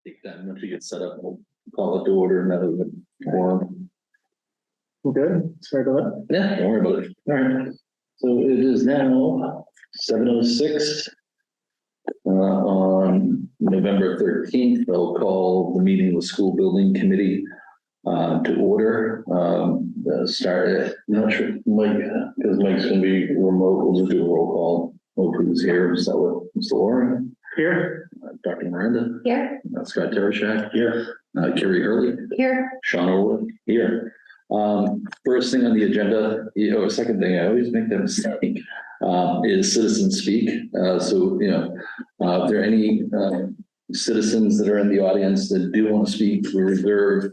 Take that once we get set up, we'll call it to order and that'll be forum. Okay, sorry about that. Yeah, don't worry about it. All right. So it is now 7:06 on November 13th. I'll call the meeting of the school building committee to order. Start at, I'm not sure, Mike, because Mike's going to be remote. We'll just do a roll call. Hopefully he's here. Is that what, Mr. Warren? Here. Dr. Miranda? Here. Scott Tereshak? Here. Kerry Hurley? Here. Sean Orwood? Here. First thing on the agenda, second thing, I always make that mistake, is citizen speak. So, if there are any citizens that are in the audience that do want to speak, we reserve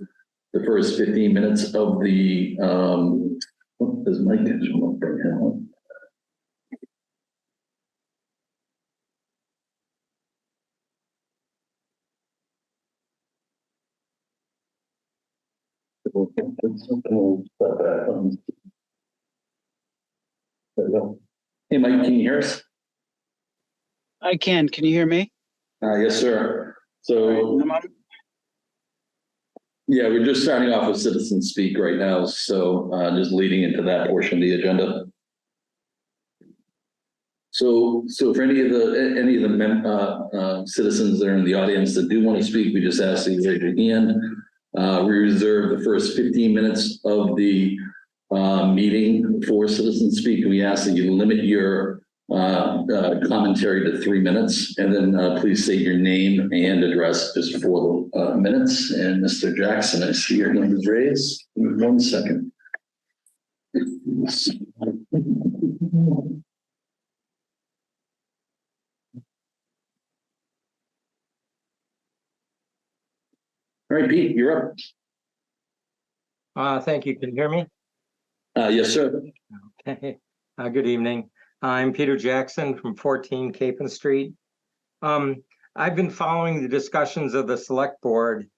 the first 15 minutes of the, does Mike bring him up? Hey, Mike, can you hear us? I can. Can you hear me? Yes, sir. So, yeah, we're just starting off with citizen speak right now. So just leading into that portion of the agenda. So for any of the citizens that are in the audience that do want to speak, we just ask that you raise your hand. We reserve the first 15 minutes of the meeting for citizen speak. We ask that you limit your commentary to 3 minutes, and then please say your name and address just for the minutes. And Mr. Jackson, I see your hand is raised. 1 second. All right, Pete, you're up. Thank you. Can you hear me? Yes, sir. Okay. Good evening. I'm Peter Jackson from 14 Capon Street. I've been following the discussions of the select board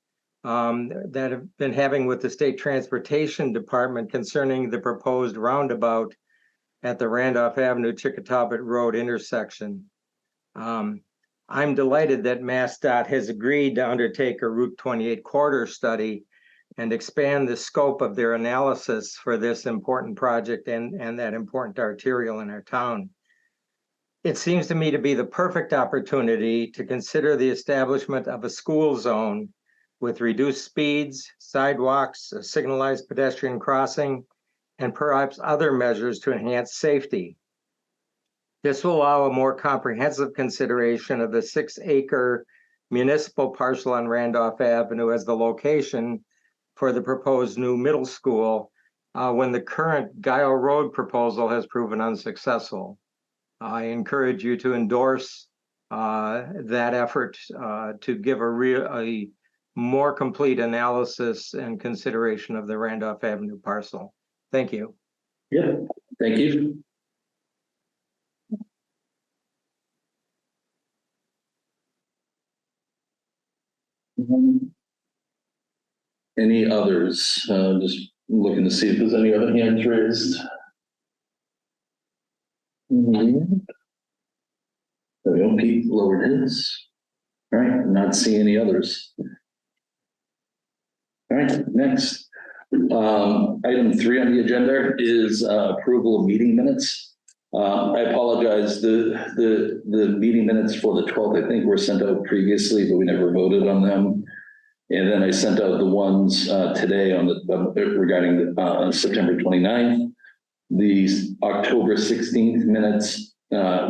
that have been having with the State Transportation Department concerning the proposed roundabout at the Randolph Avenue Chickatawbut Road intersection. I'm delighted that MassDOT has agreed to undertake a Route 28 corridor study and expand the scope of their analysis for this important project and that important arterial in our town. It seems to me to be the perfect opportunity to consider the establishment of a school zone with reduced speeds, sidewalks, a signalized pedestrian crossing, and perhaps other measures to enhance safety. This will allow a more comprehensive consideration of the 6-acre municipal parcel on Randolph Avenue as the location for the proposed new middle school when the current Gile Road proposal has proven unsuccessful. I encourage you to endorse that effort to give a more complete analysis and consideration of the Randolph Avenue parcel. Thank you. Yeah, thank you. Any others? Just looking to see if there's any other hands raised. There we go. Pete lowered his. All right, not seeing any others. All right, next. Item 3 on the agenda is approval of meeting minutes. I apologize. The meeting minutes for the 12th, I think, were sent out previously, but we never voted on them. And then I sent out the ones today on the regarding September 29th. The October 16th minutes,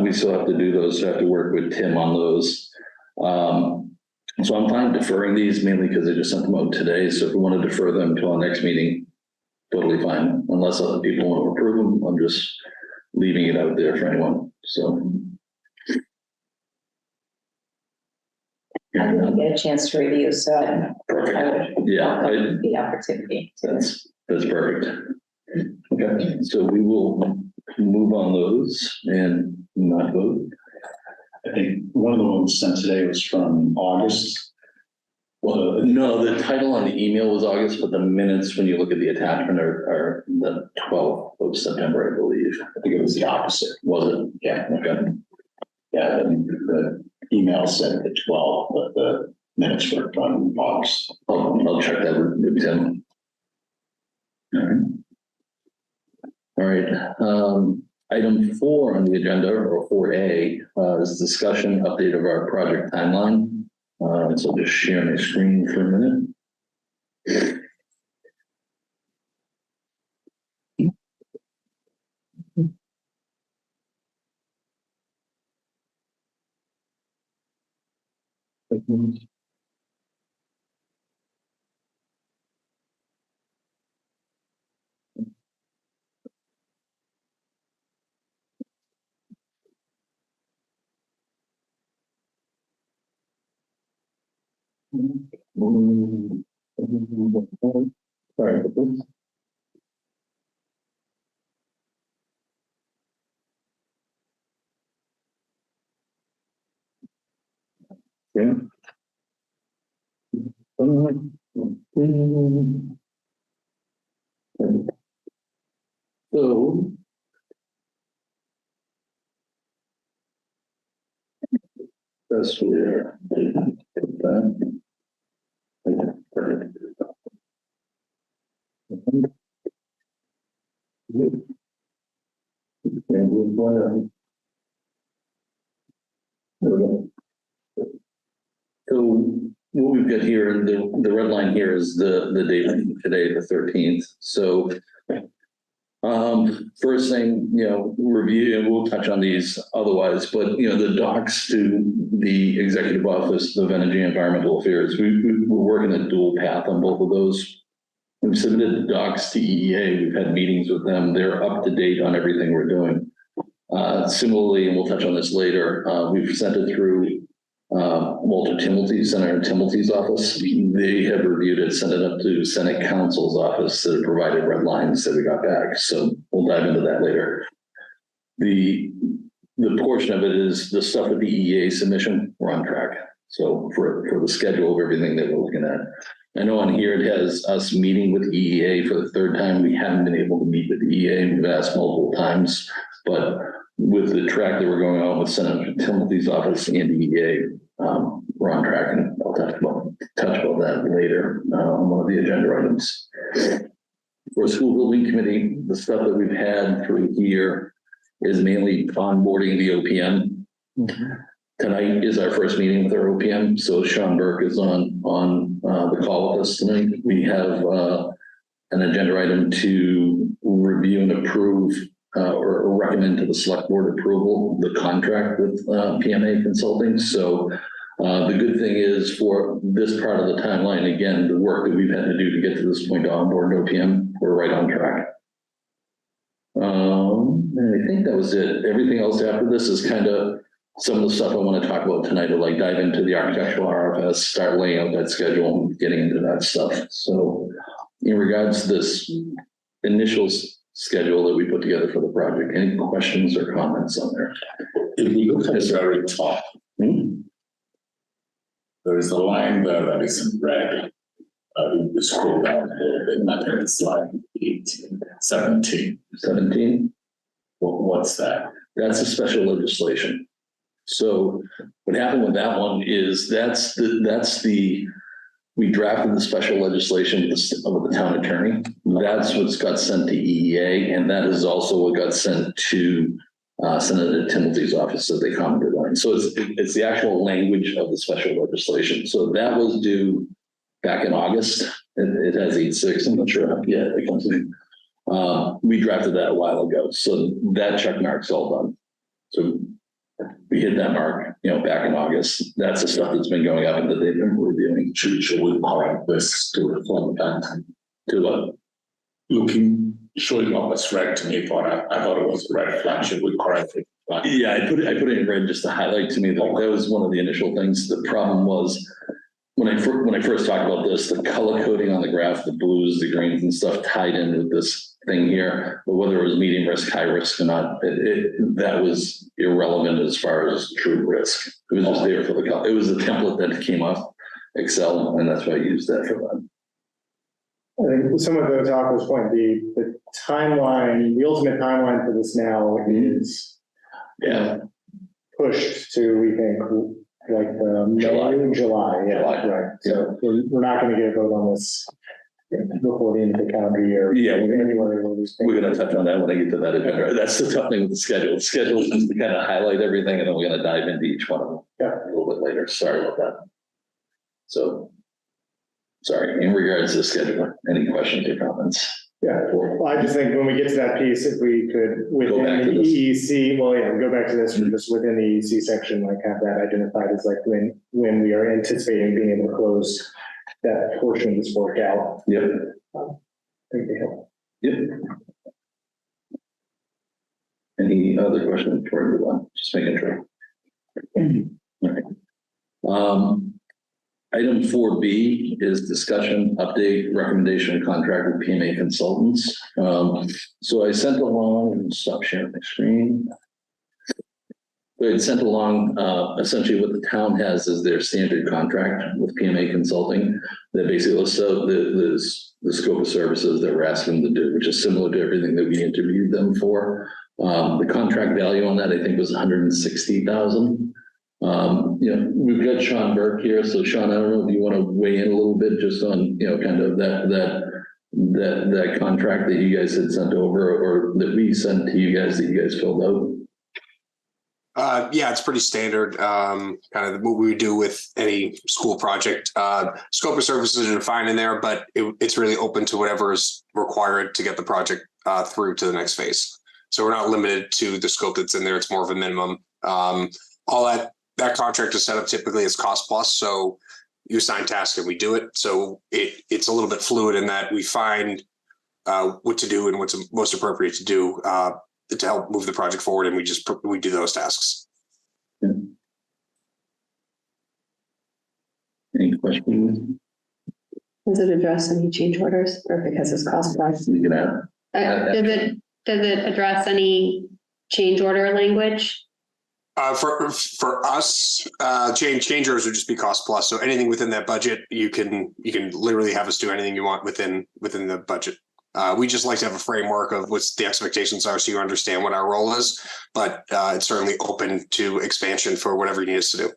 we still have to do those. So I have to work with Tim on those. So I'm fine deferring these mainly because I just sent them out today. So if we want to defer them to our next meeting, totally fine. Unless other people want to approve them, I'm just leaving it out there for anyone. So. I didn't get a chance to review, so I don't know. Perfect. Yeah, the opportunity. That's perfect. Okay, so we will move on those and not vote. I think one of the ones sent today was from August. Well, no, the title on the email was August, but the minutes, when you look at the attachment, are the 12th of September, I believe. I think it was the opposite. Was it? Yeah. Okay. Yeah, the email said the 12th, but the minutes were from August. I'll check that with Tim. All right. Item 4 on the agenda, or 4A, is discussion update of our project timeline. So I'll just share my screen for a minute. Sorry about this. Yeah. So. That's where. So what we've got here, the red line here is the date today, the 13th. So first thing, review, and we'll touch on these otherwise, but the docs to the executive office of energy and environmental affairs, we're working a dual path on both of those. We've submitted the docs to EEA. We've had meetings with them. They're up to date on everything we're doing. Similarly, and we'll touch on this later, we've sent it through Senator Timothy's office. They have reviewed it, sent it up to Senate Counsel's office that provided red lines that we got back. So we'll dive into that later. The portion of it is the stuff with the EEA submission, we're on track. So for the schedule of everything that we're looking at. I know on here it has us meeting with EEA for the 3rd time. We haven't been able to meet with the EEA. We've asked multiple times, but with the track that we're going on with Senator Timothy's office and EEA, we're on track, and I'll touch about that later on one of the agenda items. For school building committee, the stuff that we've had through here is mainly onboarding the OPM. Tonight is our first meeting with our OPM, so Sean Burke is on the call with us tonight. We have an agenda item to review and approve or recommend to the select board approval the contract with PMA Consulting. So the good thing is for this part of the timeline, again, the work that we've had to do to get to this point to onboard OPM, we're right on track. And I think that was it. Everything else after this is kind of some of the stuff I want to talk about tonight, to like dive into the architectural RFS, start laying out that schedule and getting into that stuff. So in regards to this initial schedule that we put together for the project, any questions or comments on there? If we look at the very top, there is a line there that is in red. We scroll down a little bit, and I think it's slide 17. 17? What's that? That's a special legislation. So what happened with that one is we drafted the special legislation with the town attorney. That's what's got sent to EEA, and that is also what got sent to Senator Timothy's office that they commented on. So it's the actual language of the special legislation. So that was due back in August. It has 8/6. I'm not sure. Yeah, it comes in. We drafted that a while ago. So that check mark's all done. So we hit that mark, back in August. That's the stuff that's been going up and that they've been reviewing. Should we correct this to reflect that? To what? Showing up as red to me, but I thought it was a red flag. Should we correct it? Yeah, I put it in red just to highlight to me that that was one of the initial things. The problem was when I first talked about this, the color coding on the graph, the blues, the greens and stuff tied in with this thing here, but whether it was medium risk, high risk or not, that was irrelevant as far as true risk. It was just there for the color. It was a template that came off Excel, and that's why I used that for that. I think some of those Aqua's point, the timeline, the ultimate timeline for this now is pushed to, we think, like July, yeah, July. right. So we're not going to get a vote on this before the end of the calendar year. Yeah, We're We're gonna touch on that when I get to that agenda. That's the tough thing with the schedule. The schedule is to kind of highlight everything and then we're gonna dive into each one of them a little bit later. Sorry about that. So, sorry, in regards to the schedule, any questions or comments? Yeah, well, I just think when we get to that piece, if we could, within back to the this. EEC, well, yeah, go back to this, just within the EEC section, like have that identified as like when we are anticipating being able to close that portion of this work out. Yep. I think they help. Yep. Any other questions before we move on? Just making sure. All right. Item 4B is discussion, update, recommendation, and contract with PMA consultants. So I sent along, stop sharing my screen. So I sent along essentially what the town has as their standard contract with PMA consulting that basically lists out the scope of services that we're asking them to do, which is similar to everything that we interviewed them for. The contract value on that, I think, was $160,000. We've got Sean Burke here. So Sean, I don't know if you want to weigh in a little bit just on, kind of that contract that you guys had sent over or that we sent to you guys that you guys filled out. Yeah, it's pretty standard, kind of what we would do with any school project. Scope of services are defined in there, but it's really open to whatever is required to get the project through to the next phase. So we're not limited to the scope that's in there. It's more of a minimum. All that contract is set up typically as cost plus. So you assign tasks and we do it. So it's a little bit fluid in that we find what to do and what's most appropriate to do to help move the project forward, and we do those tasks. Any questions? Does it address any change orders or because it's cost plus? You can add. Does it address any change order language? For us, change orders would just be cost plus. So anything within that budget, you can literally have us do anything you want within the budget. We just like to have a framework of what the expectations are so you understand what our role is, but it's certainly open to expansion for whatever you need us to do.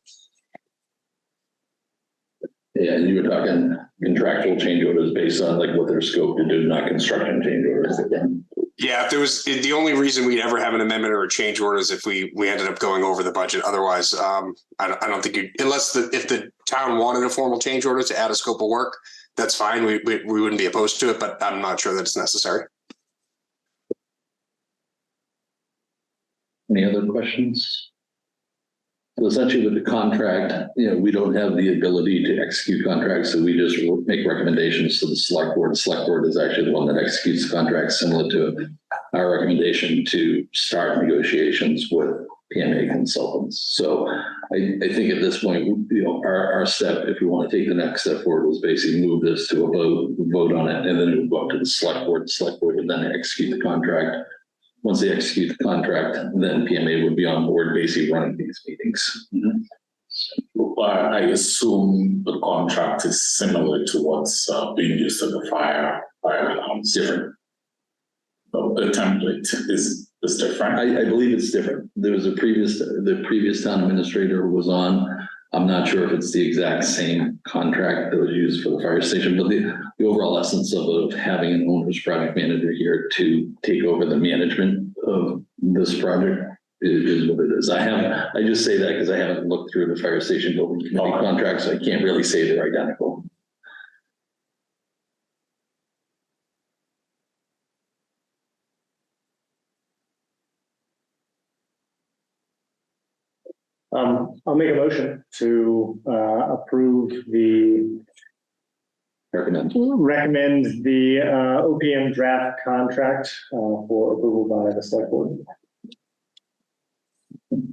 Yeah, and you were talking contractual change orders based on like what their scope to do, not construction change orders. Yeah, if there was the only reason we'd ever have an amendment or a change order is if we ended up going over the budget. Otherwise, I don't think if the town wanted a formal change order to add a scope of work, that's fine. We wouldn't be opposed to it, but I'm not sure that it's necessary. Any other questions? So essentially with the contract, we don't have the ability to execute contracts, so we just make recommendations to the select board. The select board is actually the one that executes the contract, similar to our recommendation to start negotiations with PMA consultants. So I think at this point, our step, if we want to take the next step forward, was basically move this to a vote on it, and then it would go up to the select board. The select board would then execute the contract. Once they execute the contract, then PMA would be on board, basically running these meetings. Mm-hmm. I assume the contract is similar to what's being used at the fire alarm. Different. The template is different. I believe it's different. There was the previous town administrator was on. I'm not sure if it's the exact same contract that was used for the fire station, but the overall essence of having an owner's project manager here to take over the management of this project is what it is. I just say that because I haven't looked through the fire station building committee contracts, so I can't really say they're identical. I'll make a motion to approve recommend the OPM draft contract for approval by the select board.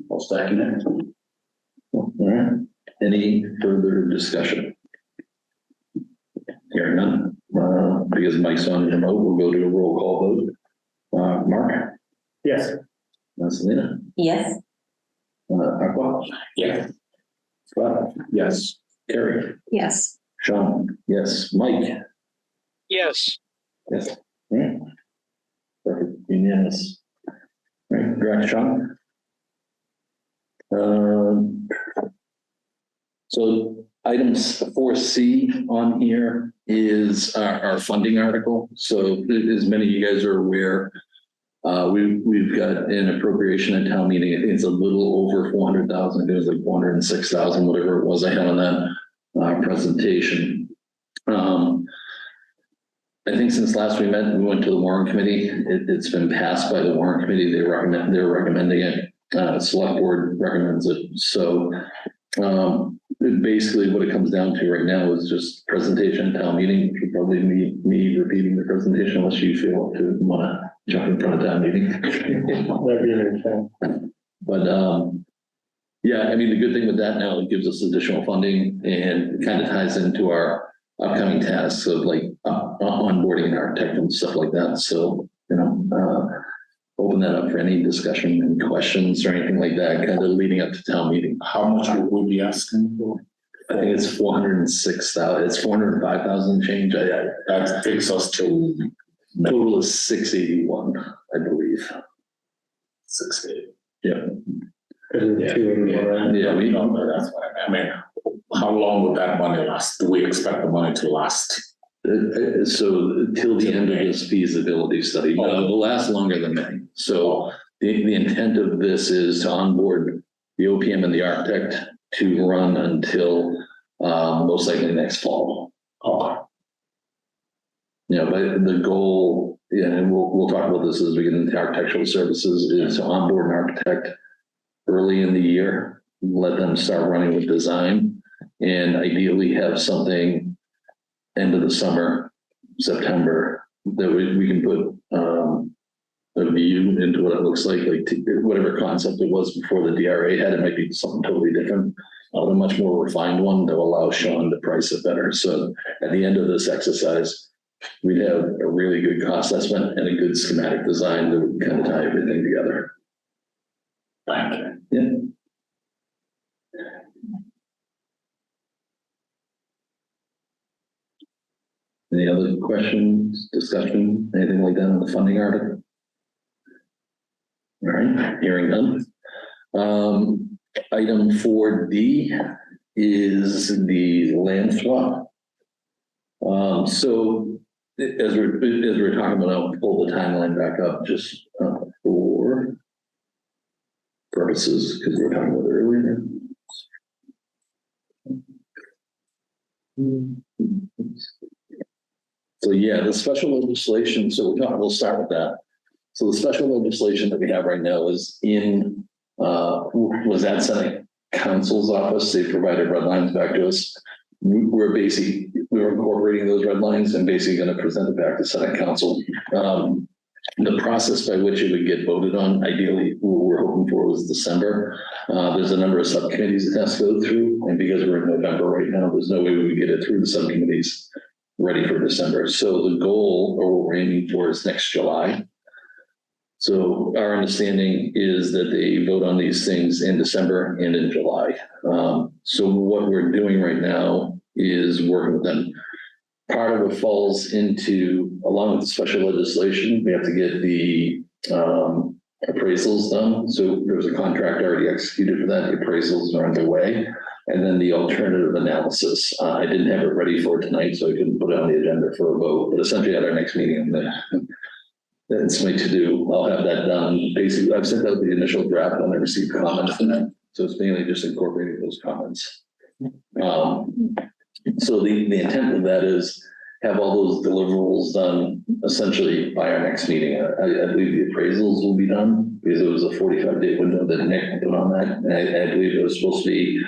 I'll second it. All right. Any further discussion? Hearing none. Because Mike's on remote, we'll go to a roll call vote. Mark? Yes. Selena? Yes. Aqua? Yeah. Scott? Yes. Carrie? Yes. Sean? Yes. Mike? Yes. Yes. All right. Perfect. Unanimous. All right. Direct Sean? So items 4C on here is our funding article. So as many of you guys are aware, we've got an appropriation at town meeting. I think it's a little over 400,000. It was like 406,000, whatever it was I had on that presentation. I think since last we met, we went to the warrant committee. It's been passed by the warrant committee. They're recommending it. Select board recommends it. So basically what it comes down to right now is just presentation at town meeting, which would probably me repeating the presentation unless you feel to want to jump in front of town meeting. That'd be interesting. But yeah, I mean, the good thing with that now, it gives us additional funding and kind of ties into our upcoming tasks of like onboarding an architect and stuff like that. So, you know, open that up for any discussion and questions or anything like that, kind of leading up to town meeting. How much would we be asking for? I think it's 406,000. It's 405,000 change. That takes us to Total is 681, I believe. 680. Yeah. Yeah, we know, but that's what I mean. How long would that money last? Do we expect the money to last? So till the end of this feasibility study, no, it will last longer than May. So the intent of this is to onboard the OPM and the architect to run until most likely next fall. Okay. Yeah, but the goal, yeah, and we'll talk about this as we get into architectural services, is to onboard an architect early in the year, let them start running with design, and ideally have something end of the summer, September, that we can put a view into what it looks like whatever concept it was before the DRA had, it might be something totally different, a much more refined one that will allow Sean to price it better. So at the end of this exercise, we'd have a really good cost estimate and a good schematic design that would kind of tie everything together. Thank you. Yeah. Any other questions, discussion, anything like that on the funding article? All right, hearing none. Item 4D is the land swap. So as we're talking about, I'll pull the timeline back up just for purposes, because we were talking about it earlier. So yeah, the special legislation, so we'll start with that. So the special legislation that we have right now is in, was at Senate Council's office. They provided red lines back to us. We were incorporating those red lines and basically going to present it back to Senate Council. The process by which it would get voted on, ideally, what we're hoping for was December. There's a number of subcommittees it has to go through, and because we're in November right now, there's no way we would get it through the subcommittees ready for December. So the goal, or what we're aiming for, is next July. So our understanding is that they vote on these things in December and in July. So what we're doing right now is working with them. Part of it falls into, along with the special legislation, we have to get the appraisals done. So there's a contract already executed for that. The appraisals are underway. And then the alternative analysis. I didn't have it ready for tonight, so I couldn't put it on the agenda for a vote. But essentially at our next meeting, that's my to-do. I'll have that done. Basically, I've sent out the initial draft and I received comments from that. So it's mainly just incorporating those comments. So the intent of that is have all those deliverables done essentially by our next meeting. I believe the appraisals will be done because it was a 45-day window that Nick put on that. And I believe it was supposed to be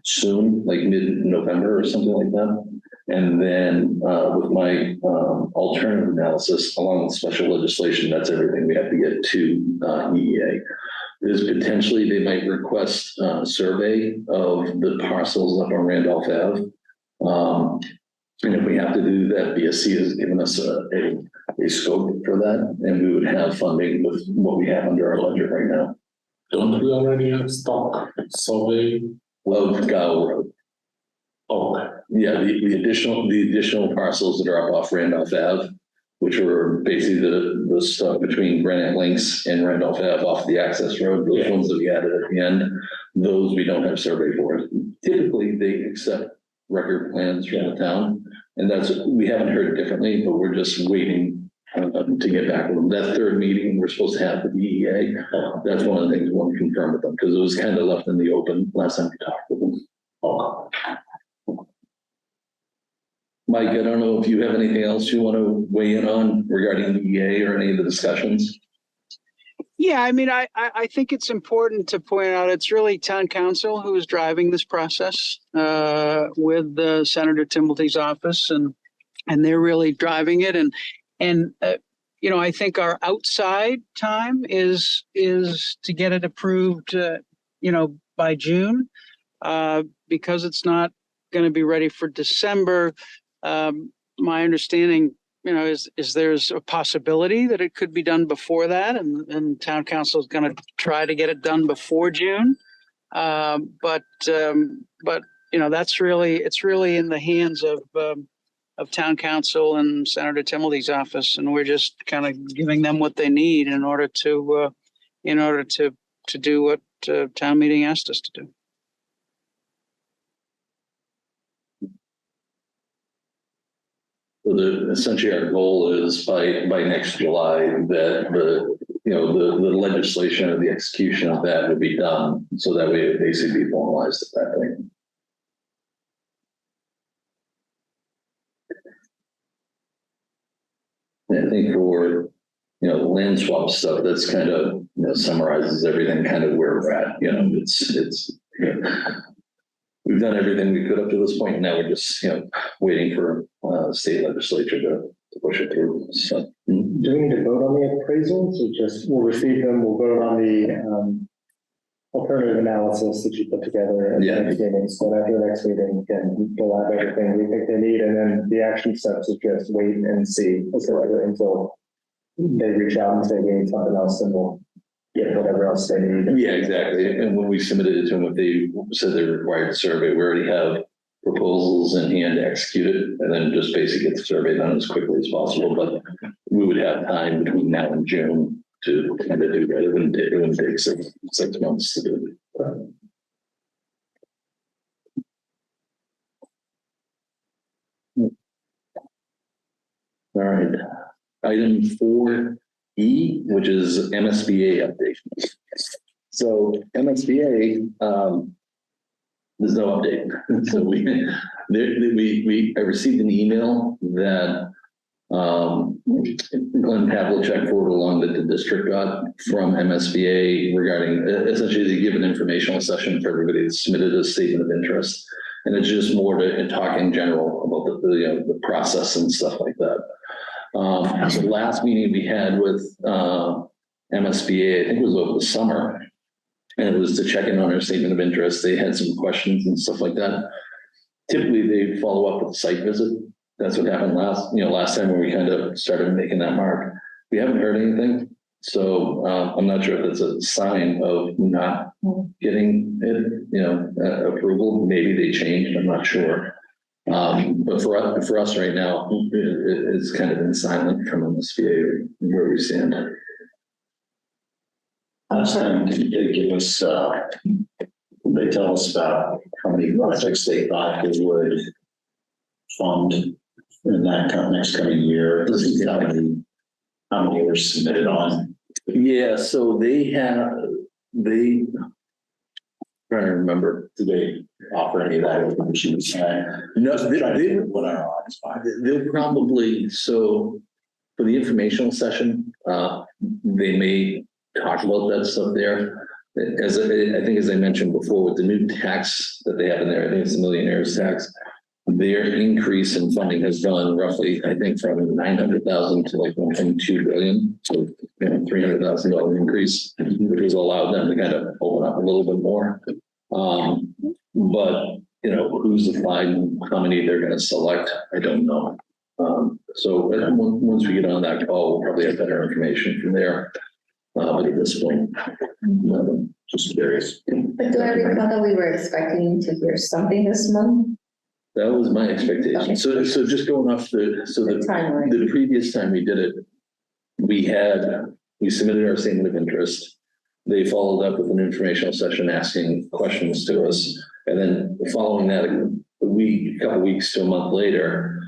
soon, like mid-November or something like that. And then with my alternative analysis along with special legislation, that's everything we have to get to EEA. There's potentially, they might request a survey of the parcels up on Randolph Ave. And if we have to do that, BSC has given us a scope for that, and we would have funding with what we have under our budget right now. Don't we already have stock survey? Of Gile Road. Oh, Yeah, the additional parcels that are up off Randolph Ave, which are basically the stuff between Granite Links and Randolph Ave off the access road, those ones that we added at the end, those we don't have survey for. typically they accept record plans from the town. And we haven't heard differently, but we're just waiting to get back with them. That third meeting we're supposed to have with the DEA, that's one of the things we want to confirm with them, because it was kind of left in the open last time we talked with them. Mike, I don't know if you have anything else you want to weigh in on regarding the DEA or any of the discussions. Yeah, I mean, I think it's important to point out it's really town council who is driving this process with Senator Timothy's office, and they're really driving it. And you know, I think our outside time is to get it approved, you know, by June, because it's not going to be ready for December. My understanding, you know, is there's a possibility that it could be done before that, and town council is going to try to get it done before June. But you know, it's really in the hands of town council and Senator Timothy's office, and we're just kind of giving them what they need in order to do what town meeting asked us to do. So essentially our goal is by next July that the legislation or the execution of that would be done, so that way it basically be formalized at that point. And I think for the land swap stuff, that's kind of summarizes everything kind of where we're at. It's we've done everything we could up to this point, and now we're just waiting for state legislature to push it through. So, Do we need to vote on the appraisals, or just we'll receive them, we'll vote on the alternative analysis that you put together at the next meeting? So after the next meeting, can fill out everything we think they need, and then the action steps is just wait and see until they reach out and say we need something else, and we'll get whatever else they need. yeah, exactly. And when we submitted it to them, if they said they required a survey, we already have proposals in hand to execute it, and then just basically get the survey done as quickly as possible. But we would have time between now and June to kind of do that. It wouldn't take 6 months to do it. All right. Item 4E, which is MSBA update. So MSBA, there's no update. So I received an email that Glenn Pavlicek forwarded along that the district got from MSBA regarding essentially they give an informational session for everybody that submitted a statement of interest, and it's just more to talk in general about the process and stuff like that. So the last meeting we had with MSBA, I think it was over the summer, and it was to check in on our statement of interest. They had some questions and stuff like that. Typically, they follow up with a site visit. That's what happened last time when we kind of started making that mark. We haven't heard anything, so I'm not sure if that's a sign of not getting it, approval. Maybe they changed. I'm not sure. But for us right now, it's kind of been silent from MSBA where we stand. Last time, did they give us, they tell us about how many projects they thought they would fund in that next coming year? How many were submitted on? Yeah, so they trying to remember, Do they offer any of that information? no, What our odds are. they'll probably, so for the informational session, they may talk about that stuff there. As I think, as I mentioned before, with the new tax that they have in there, I think it's the millionaire's tax, their increase in funding has gone roughly, I think, from 900,000 to like 1.2 billion. So $300,000 increase, which has allowed them to kind of open up a little bit more. But who's deciding how many they're going to select, I don't know. So once we get on that call, we'll probably have better information from there. But at this point, just curious. But do I recall that we were expecting to hear something this month? That was my expectation. Okay. So just going off the timeline. the previous time we did it, we submitted our statement of interest. They followed up with an informational session asking questions to us. And then following that, a couple weeks to a month later,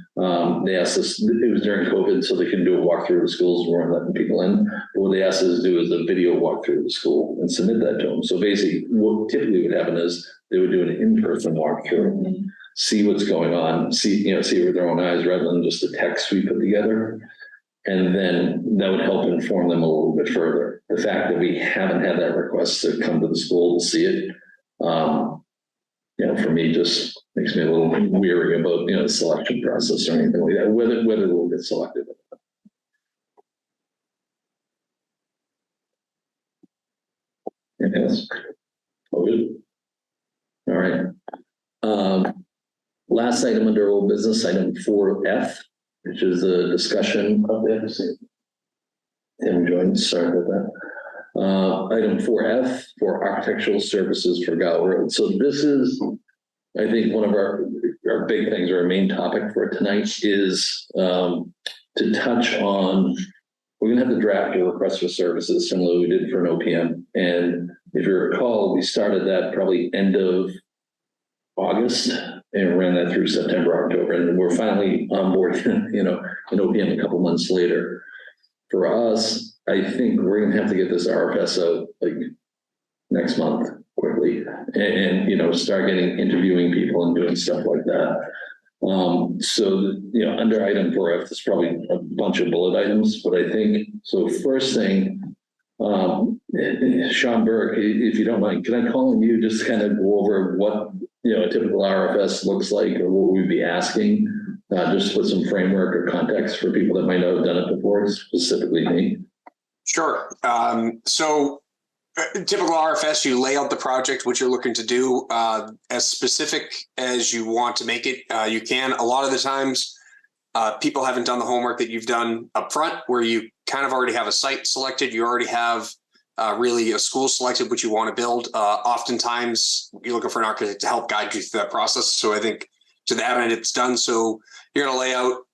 they asked us, it was during COVID, so they couldn't do a walkthrough of the schools, we weren't letting people in. But what they asked us to do is a video walkthrough of the school and submit that to them. So basically, what typically would happen is they would do an in-person walkthrough, see what's going on, see it with their own eyes rather than just a text we put together. And then that would help inform them a little bit further. The fact that we haven't had that request to come to the school to see it, for me, just makes me a little weary about, the selection process or anything like that, whether we'll get selected. Yes. Oh, good. All right. Last item under old business, item 4F, which is a discussion of the Tim joined, sorry about that. Item 4F for architectural services for Gile Road. So this is, I think, one of our big things, or our main topic for tonight is to touch on, we're gonna have to draft a request for services similar to we did for an OPM. And if you recall, we started that probably end of August and ran that through September, October, and we're finally on board, an OPM a couple months later. For us, I think we're gonna have to get this RFS out like next month quickly and start interviewing people and doing stuff like that. So under item 4F, there's probably a bunch of bullet items, but I think, so first thing, Sean Burke, if you don't mind, can I call on you just to kind of go over what a typical RFS looks like, or what we'd be asking, just to put some framework or context for people that might not have done it before, specifically me. Sure. So typical RFS, you lay out the project, what you're looking to do, as specific as you want to make it. You can. A lot of the times, people haven't done the homework that you've done up front, where you kind of already have a site selected. You already have really a school selected, which you want to build. Oftentimes, you're looking for an architect to help guide you through that process. So I think to that end, it's done. So you're going to lay out,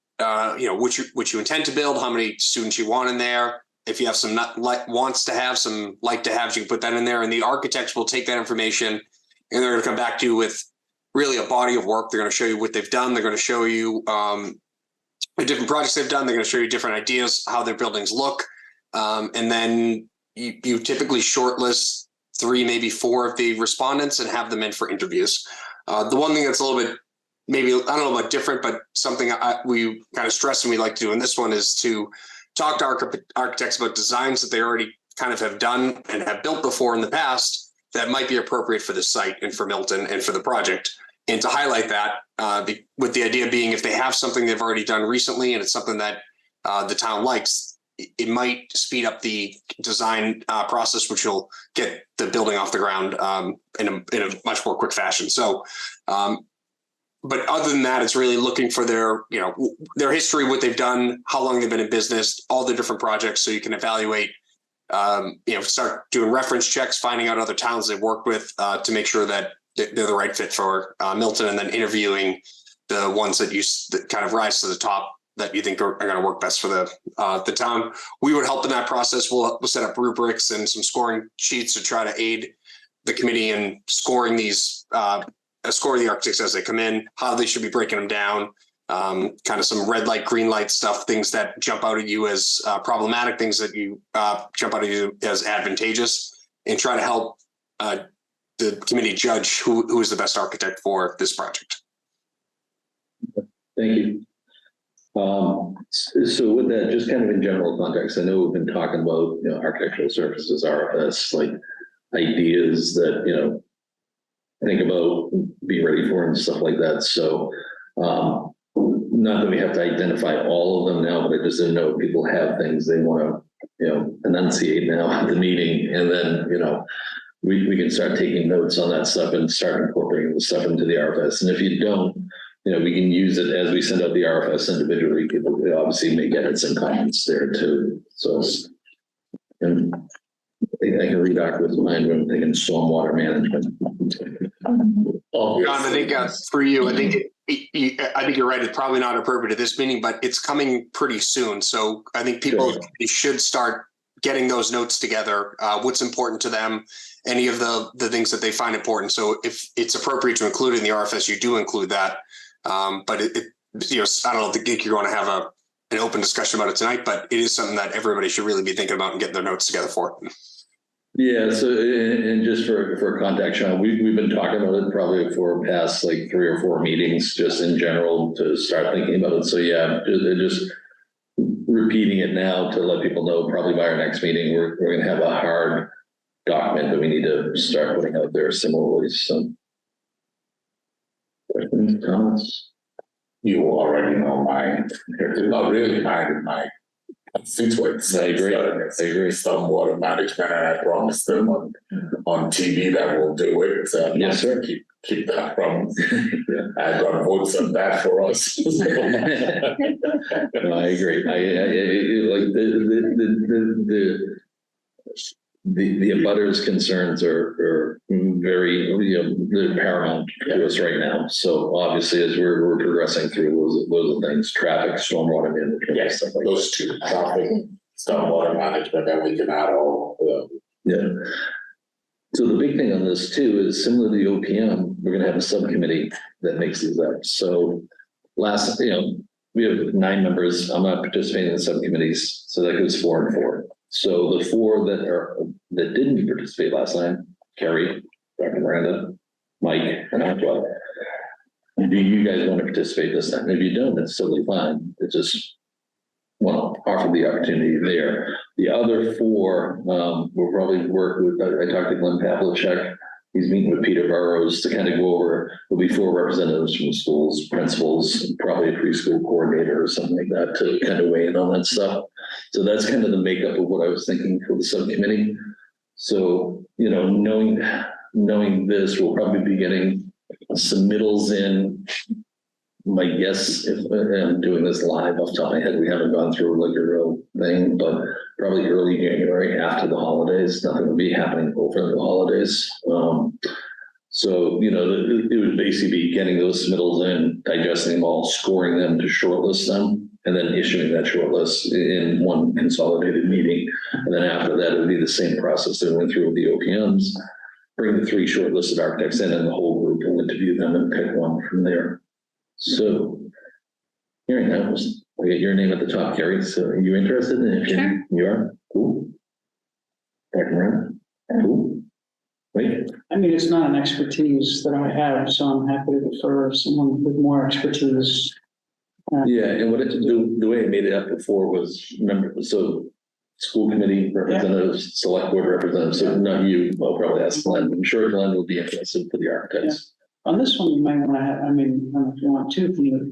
what you intend to build, how many students you want in there. If you have some wants to have, some like to have, you can put that in there, and the architects will take that information and they're going to come back to you with really a body of work. They're going to show you what they've done. They're going to show you the different projects they've done. They're going to show you different ideas, how their buildings look. And then you typically shortlist 3, maybe 4 of the respondents and have them in for interviews. The one thing that's a little bit, maybe, I don't know about different, but something we kind of stress and we like to do in this one is to talk to architects about designs that they already kind of have done and have built before in the past that might be appropriate for the site and for Milton and for the project. And to highlight that, with the idea being, if they have something they've already done recently and it's something that the town likes, it might speed up the design process, which will get the building off the ground in a much more quick fashion. So, but other than that, it's really looking for their history, what they've done, how long they've been in business, all the different projects, so you can evaluate, start doing reference checks, finding out other towns they've worked with to make sure that they're the right fit for Milton, and then interviewing the ones that kind of rise to the top that you think are going to work best for the town. We would help in that process. We'll set up rubrics and some scoring sheets to try to aid the committee in scoring these, score the architects as they come in, how they should be breaking them down, kind of some red light, green light stuff, things that jump out at you as problematic, things that you jump out at you as advantageous, and try to help the committee judge who is the best architect for this project. Thank you. So with that, just kind of in general context, I know we've been talking about, architectural services, RFS, like ideas that, think about, be ready for, and stuff like that. So not that we have to identify all of them now, but I just didn't know if people have things they want to, enunciate now at the meeting, and then, we can start taking notes on that stuff and start incorporating the stuff into the RFS. And if you don't, we can use it as we send out the RFS individually. People obviously make edits and comments there too. So, and I can read Aqua's mind when I'm thinking stormwater management. John, I think for you, I think you're right. It's probably not appropriate at this meeting, but it's coming pretty soon. So I think people should start getting those notes together, what's important to them, any of the things that they find important. So if it's appropriate to include in the RFS, you do include that. But I don't think you're going to have an open discussion about it tonight, but it is something that everybody should really be thinking about and getting their notes together for. Yeah, so and just for context, Sean, we've been talking about it probably for past like 3 or 4 meetings, just in general to start thinking about it. So yeah, just repeating it now to let people know probably by our next meeting, we're going to have a hard document that we need to start putting out there similarly. So questions, comments? You already know mine. It's not really mine, my constituents. I agree. I agree. Stormwater management, and I promised them on TV that we'll do it. Yes, sir. Keep that promise. I got votes on that for us. No, I agree. I like the abutters concerns are very, they're paramount to us right now. So obviously, as we're progressing through those things, traffic, stormwater management, Yes, stuff like those two, traffic, stormwater management, and we can add all. Yeah. So the big thing on this too is similar to the OPM, we're gonna have a subcommittee that makes these up. So last, we have 9 members. I'm not participating in the subcommittees, so that goes 4 and 4. So the 4 that didn't participate last time, Carrie, Dr. Miranda, Mike, and Aqua. Do you guys want to participate this time? If you don't, that's totally fine. It's just offer the opportunity there. The other 4 will probably work with. I talked to Glenn Pavlicek. He's meeting with Peter Burrows to kind of go over. There'll be 4 representatives from schools, principals, probably a preschool coordinator or something like that to kind of weigh in on that stuff. So that's kind of the makeup of what I was thinking for the subcommittee. So, knowing this, we'll probably be getting submittals in. My guess, if I'm doing this live off the top of my head, we haven't gone through like a real thing, but probably early January after the holidays. Nothing will be happening over the holidays. So, it would basically be getting those submittals in, digesting them all, scoring them to shortlist them, and then issuing that shortlist in one consolidated meeting. And then after that, it would be the same process that went through with the OPMs. Bring the 3 shortlisted architects in, and the whole group will interview them and pick one from there. So, hearing that, I get your name at the top, Carrie. So, are you interested in it? Sure. You are? Cool. Dr. Moran? Cool. Wait. I mean, it's not an expertise that I have, so I'm happy to refer someone with more expertise. Yeah, and the way I made it up before was, remember, so school committee representatives, select board representatives, so not you, I'll probably ask Glenn. I'm sure Glenn will be interested for the architects. On this one, you might want to have, I don't know if you want to,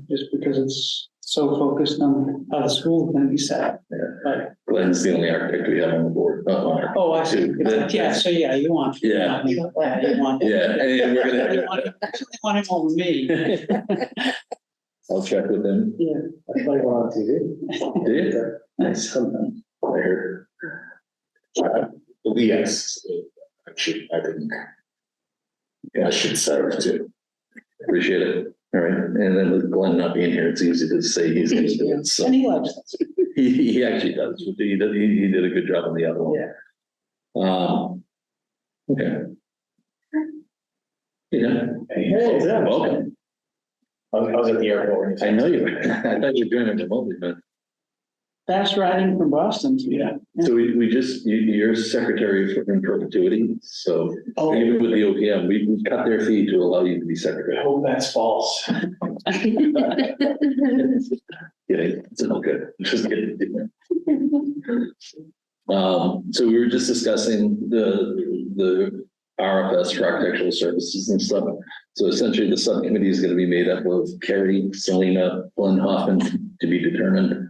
just because it's so focused on how the school is going to be set up. But, Glenn's the only architect we have on the board. oh, I see. Yeah, so yeah, you want. Yeah. You want. Yeah, and we're gonna. You want him over me. I'll check with him. Yeah. I play one on TV. Do you? Nice. Sometimes. I heard. Yes, actually, I think I should serve too. Appreciate it. All right, and then with Glenn not being here, it's easy to say he's going to do it. So And he loves us. he actually does. He did a good job on the other one. Yeah. Okay. Yeah. Hey, Zach. Welcome. I was at the airport. I know you. I thought you were doing it remotely, but. Fast riding from Boston. Yeah. So we just, you're secretary in perpetuity, so Oh. even with the OPM, we cut their fee to allow you to be secretary. I hope that's false. Kidding, it's all good, just kidding. So we were just discussing the RFS for architectural services and stuff. So essentially the subcommittee is going to be made up of Carrie, Selena, Glenn Hoffman to be determined,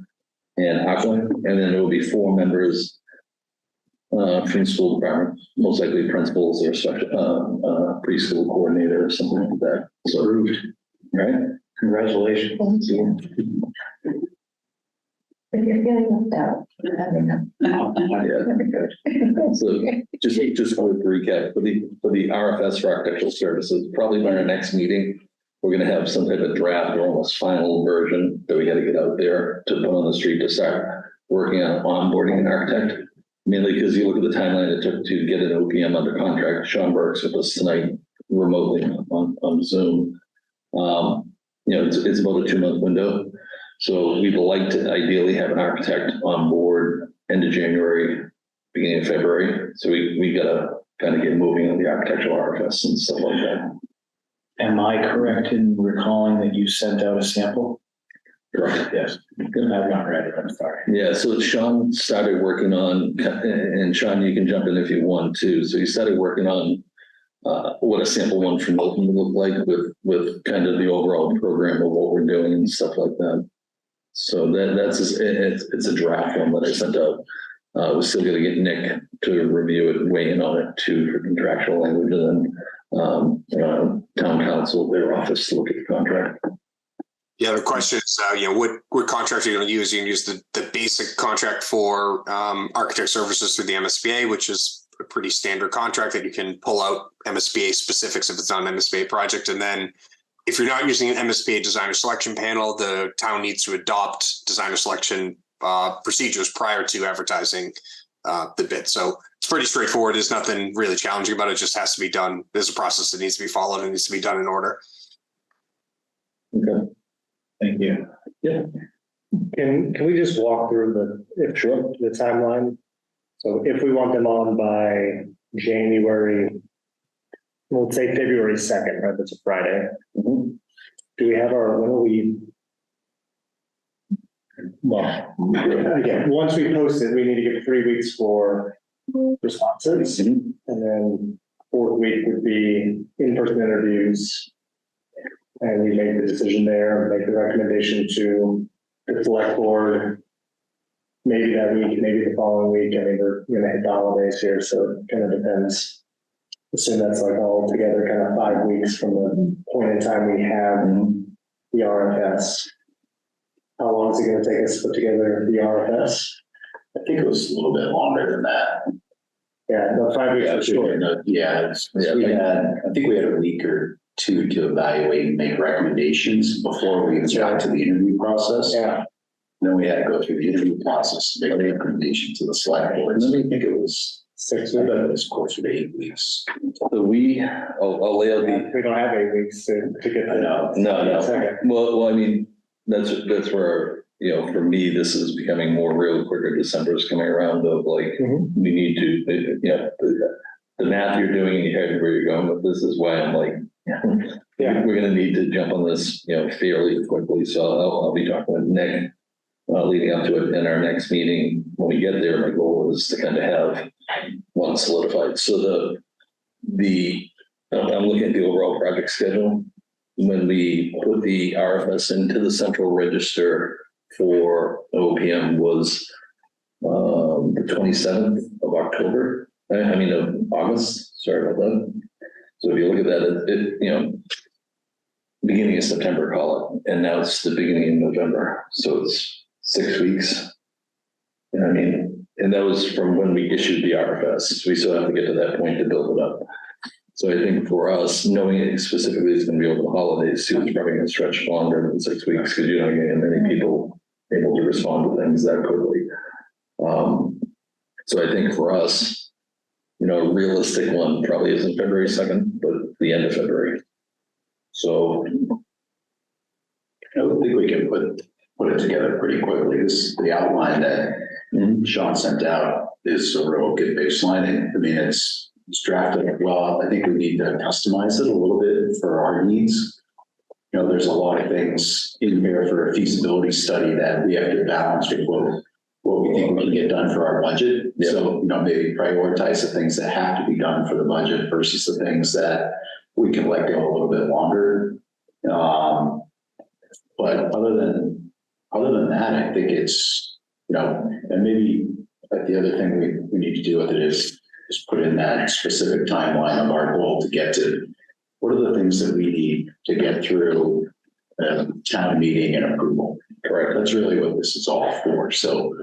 and Aqua, and then there will be 4 members from school department, most likely principals or such, preschool coordinator or something like that. So, right? Congratulations. If you're feeling left out, Yeah. So just quick recap for the RFS for architectural services, probably by our next meeting, we're going to have some type of draft or almost final version that we got to get out there to put on the street to start working on onboarding an architect. Mainly because you look at the timeline it took to get an OPM under contract. Sean Burke's with us tonight remotely on Zoom. It's about a 2-month window. So we'd like to ideally have an architect on board end of January, beginning of February. So we gotta kind of get moving on the architectural RFS and stuff like that. Am I correct in recalling that you sent out a sample? Correct. Yes. Good. I've not read it. I'm sorry. Yeah, so Sean started working on, and Sean, you can jump in if you want to. So he started working on what a sample one from Milton would look like with kind of the overall program of what we're doing and stuff like that. So it's a draft one that I sent out. We're still going to get Nick to review it, weigh in on it too for contractual language, and then town council, their office to look at the contract. Yeah, the question is, what contract are you going to use? You can use the basic contract for architect services through the MSBA, which is a pretty standard contract that you can pull out MSBA specifics if it's not an MSBA project. And then if you're not using an MSBA designer selection panel, the town needs to adopt designer selection procedures prior to advertising the bid. So it's pretty straightforward. There's nothing really challenging about it. It just has to be done. There's a process that needs to be followed and needs to be done in order. Okay. Thank you. Yeah. Can we just walk through the timeline? So if we want them on by January, we'll say February 2nd, right? That's a Friday. Mm-hmm. Do we have when are we? Well, again, once we post it, we need to give 3 weeks for responses. Mm-hmm. And then 4th week would be in-person interviews. And we make the decision there, make the recommendation to the select board. Maybe that week, maybe the following week. I mean, we're going to hit the holidays here, so it kind of depends. Assume that's like all together kind of 5 weeks from the point in time we have the RFS. How long is it going to take us to put together the RFS? I think it was a little bit longer than that. Yeah, no, 5 weeks for sure. I think we had a week or two to evaluate and make recommendations before we even got to the interview process. Yeah. Then we had to go through the interview process and make a recommendation to the select board. And then I think it was 6 weeks. I bet it was closer to 8 weeks. So I'll lay out the. We don't have 8 weeks to get I know. No. Well, I mean, that's where, for me, this is becoming more real quicker. December is coming around of like, we need to, the math you're doing in your head where you're going with this is why I'm like, we're going to need to jump on this, fairly quickly. So I'll be talking with Nick leading up to it in our next meeting. When we get there, my goal is to kind of have one solidified. So I'm looking at the overall project schedule. When we put the RFS into the central register for OPM was the 27th of October. Of August. Sorry about that. So if you look at that, beginning of September, call it, and now it's the beginning of November. So it's 6 weeks. And that was from when we issued the RFS. So we still have to get to that point to build it up. So I think for us, knowing it specifically it's going to be over the holidays, too, it's probably going to stretch longer than 6 weeks because you're not getting many people able to respond to things that quickly. So I think for us, a realistic one probably isn't February 2nd, but the end of February. So I would think we can put it together pretty quickly. The outline that Sean sent out is a real good baseline. It's drafted well. I think we need to customize it a little bit for our needs. There's a lot of things in here for a feasibility study that we have to balance with what we think we can get done for our budget. Yeah. So, maybe prioritize the things that have to be done for the budget versus the things that we can let go a little bit longer. But other than that, I think it's, and maybe the other thing we need to do with it is put in that specific timeline of our goal to get to what are the things that we need to get through town meeting and approval. Correct. That's really what this is all for. So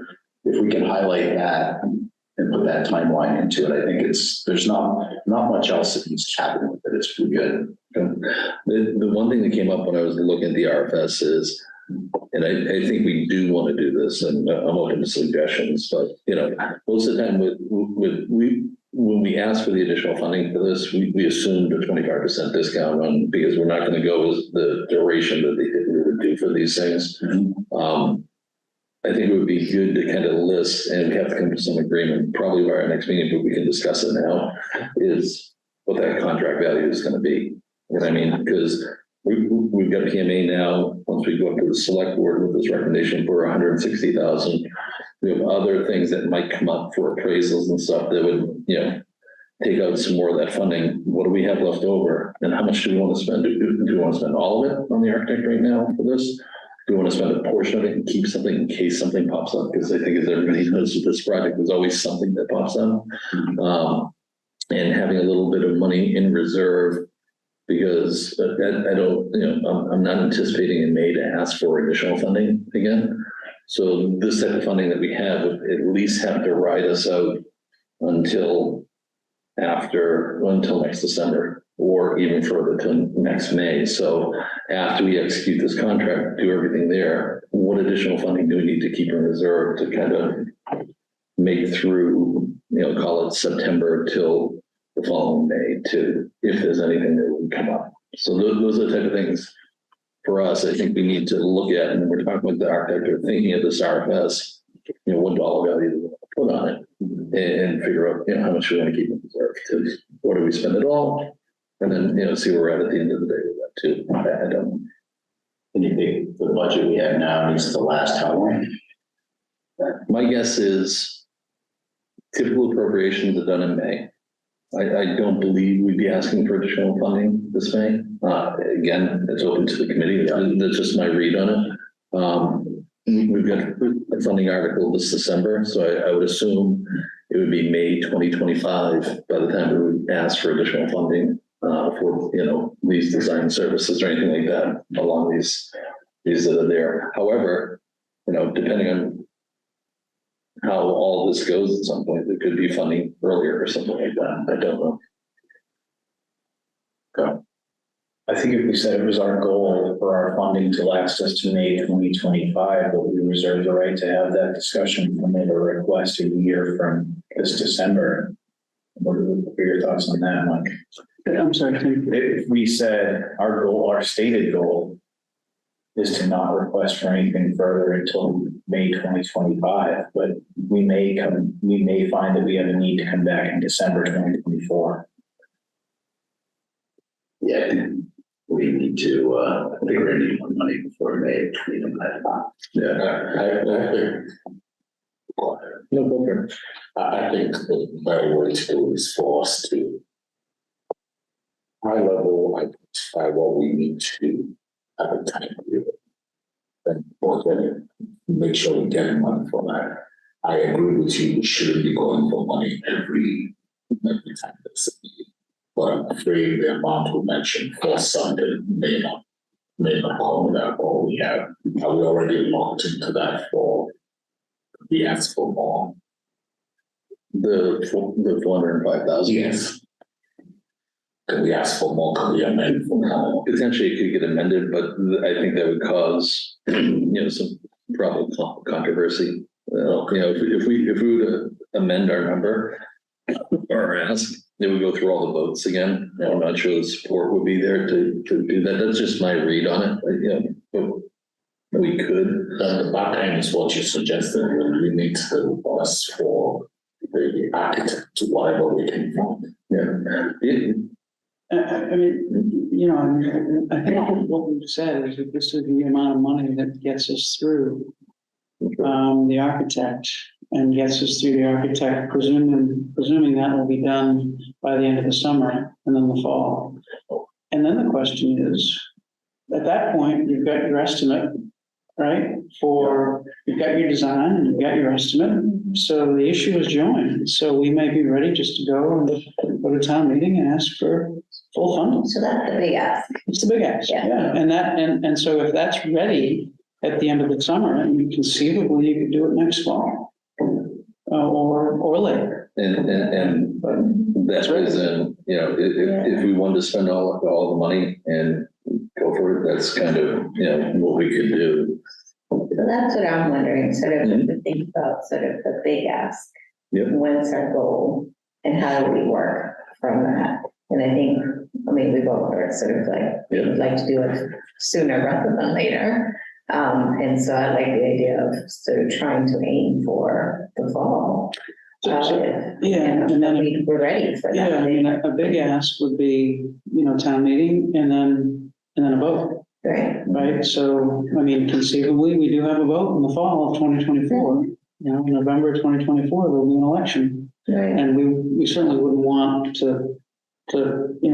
if we can highlight that and put that timeline into it, I think there's not much else that needs to happen with it. It's pretty good. The one thing that came up when I was looking at the RFS is And I think we do want to do this, and I'm open to suggestions, but, most of the time when we ask for the additional funding for this, we assumed a 25% discount on, because we're not going to go with the duration that we would do for these things. I think it would be good to kind of list, and we have to come to some agreement, probably by our next meeting, but we can discuss it now, is what that contract value is going to be. You know what I mean? Because we've got PMA now. Once we go up to the select board with this recommendation for 160,000, we have other things that might come up for appraisals and stuff that would, take out some more of that funding. What do we have left over? And how much do we want to spend? Do we want to spend all of it on the architect right now for this? Do we want to spend a portion of it and keep something in case something pops up? Because I think, as everybody knows with this project, there's always something that pops up. And having a little bit of money in reserve, because I don't, I'm not anticipating in May to ask for additional funding again. So this type of funding that we have would at least have to ride us out until next December, or even further to next May. So after we execute this contract, do everything there, what additional funding do we need to keep in reserve to kind of make through, call it September till the following May, to, if there's anything that would come up. So those are the type of things for us, I think we need to look at, and we're talking with the architect, or thinking of this RFS, what dollar value do we want to put on it, and figure out, how much we want to keep in reserve, to what do we spend it all, and then, see where we're at the end of the day with that too. I don't. And you think the budget we have now needs to last how long? My guess is typical appropriations are done in May. I don't believe we'd be asking for additional funding this May. Again, it's open to the committee. That's just my read on it. We've got a funding article this December, so I would assume it would be May 2025 by the time we would ask for additional funding for, these design services or anything like that along these that are there. However, depending on how all this goes at some point, there could be funding earlier or something like that. I don't know. Okay. I think if we said it was our goal for our funding to last us to May 2025, but we reserve the right to have that discussion and make a request a year from this December. What are your thoughts on that, Mike? I'm sorry, Tim. If we said our goal, our stated goal is to not request for anything further until May 2025, but we may find that we have a need to come back in December 2024. Yeah, we need to, I think we're gonna need more money before May. No problem. I think the better way to do is for us to high level identify what we need to have a time period. And then make sure we get money for that. I agree with you, we shouldn't be going for money every time there's a need. But I'm afraid the amount we mentioned for Sunday may not cover that all we have. Are we already locked into that for the ask for more? The 405,000. Yes. Can we ask for more? Can we amend for more? Potentially it could get amended, but I think that would cause, some probably controversy. If we would amend our number or ask, they would go through all the votes again. I'm not sure the support would be there to do that. That's just my read on it. But we could. The back end is what you suggested. We need to ask for the architect to whatever we can find. Yeah. I mean, I think what we've said is that this is the amount of money that gets us through the architect and gets us through the architect, presuming that will be done by the end of the summer and then the fall. And then the question is, at that point, you've got your estimate, right? You've got your design and you've got your estimate. So the issue is joined. So we may be ready just to go and go to town meeting and ask for full funding. So that's the big ask. It's the big ask, Yeah. yeah. And so if that's ready at the end of the summer, and conceivably you could do it next fall, or later. And that is, if we wanted to spend all the money and go go for it, that's kind of, what we could do. So that's what I'm wondering, sort of to think about sort of the big ask. Yep. When's our goal and how do we work from that? And I think, we both are sort of like, we would like to do it sooner rather than later. And so I like the idea of sort of trying to aim for the fall. And then we're ready for that. yeah, I mean, a big ask would be, town meeting and then a vote, Right. right? So, I mean, conceivably, we do have a vote in the fall of 2024. November 2024, there'll be an election. Right. And we certainly wouldn't want to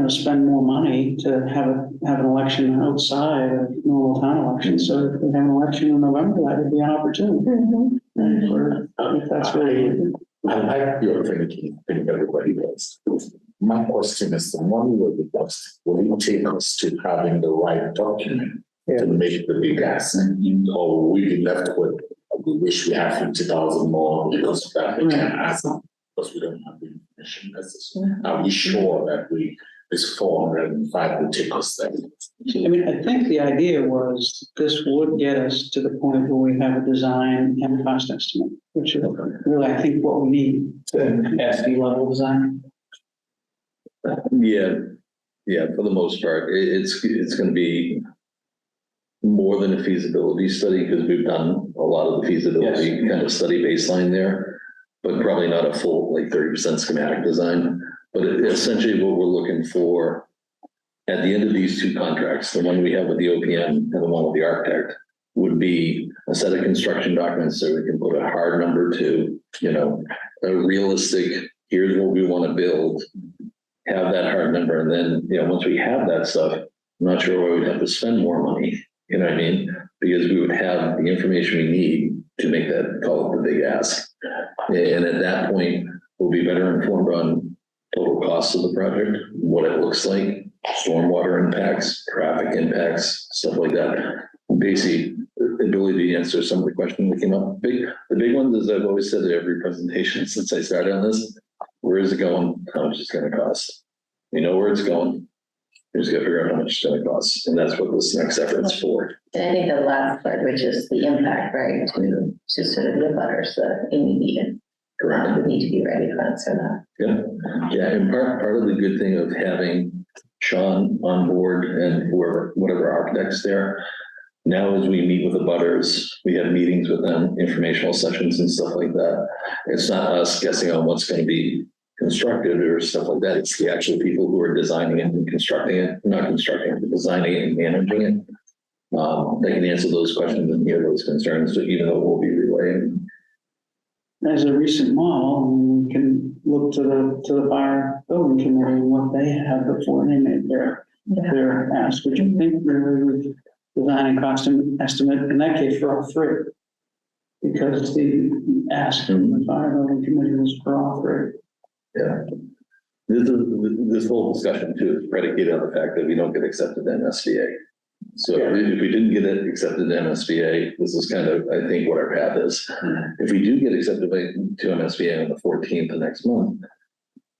spend more money to have an election outside of normal town elections. So if we have an election in November, that would be an opportunity. If that's really. I like your thinking, I think everybody does. My question is, the money will be lost. Will it take us to having the right document to make the big ask? Or will we be left with, we wish we had 50,000 more because of that, we can't ask them because we don't have the information necessary. Are we sure that this 405 will take us there? I think the idea was this would get us to the point where we have a design and cost estimate, which is really, I think, what we need. SD level design. Yeah, for the most part, it's going to be more than a feasibility study because we've done a lot of the feasibility kind of study baseline there, but probably not a full 30% schematic design. But essentially what we're looking for at the end of these two contracts, the one we have with the OPM and the one with the architect, would be a set of construction documents so we can put a hard number to, a realistic, here's what we want to build, have that hard number. And then, once we have that stuff, I'm not sure why we'd have to spend more money, you know what I mean? Because we would have the information we need to make that, call it the big ask. And at that point, we'll be better informed on total costs of the project, what it looks like, stormwater impacts, traffic impacts, stuff like that. Basically, the ability to answer some of the questions that came up. The big ones, as I've always said at every presentation since I started on this, where is it going? How much is it going to cost? We know where it's going. We just got to figure out how much it's going to cost. And that's what this next effort's for. And I think the last part, which is the impact, right, to sort of the butters, the immediate. Correct. We need to be ready to answer that. Yeah. And part of the good thing of having Sean on board and whatever architects there, now as we meet with the butters, we have meetings with them, informational sessions and stuff like that. It's not us guessing on what's going to be constructed or stuff like that. It's the actual people who are designing it and constructing it, not constructing it, but designing it and managing it. They can answer those questions and hear those concerns, so even though we'll be relaying. As a recent model, we can look to the fire building committee and what they had before they made their ask, which I think really was design and cost estimate in that case for all three. Because the ask from the fire building committee was for all three. Yeah. This whole discussion too is predicated on the fact that we don't get accepted to MSBA. So if we didn't get it accepted to MSBA, this is kind of, I think, what our path is. If we do get accepted to MSBA on the 14th of next month,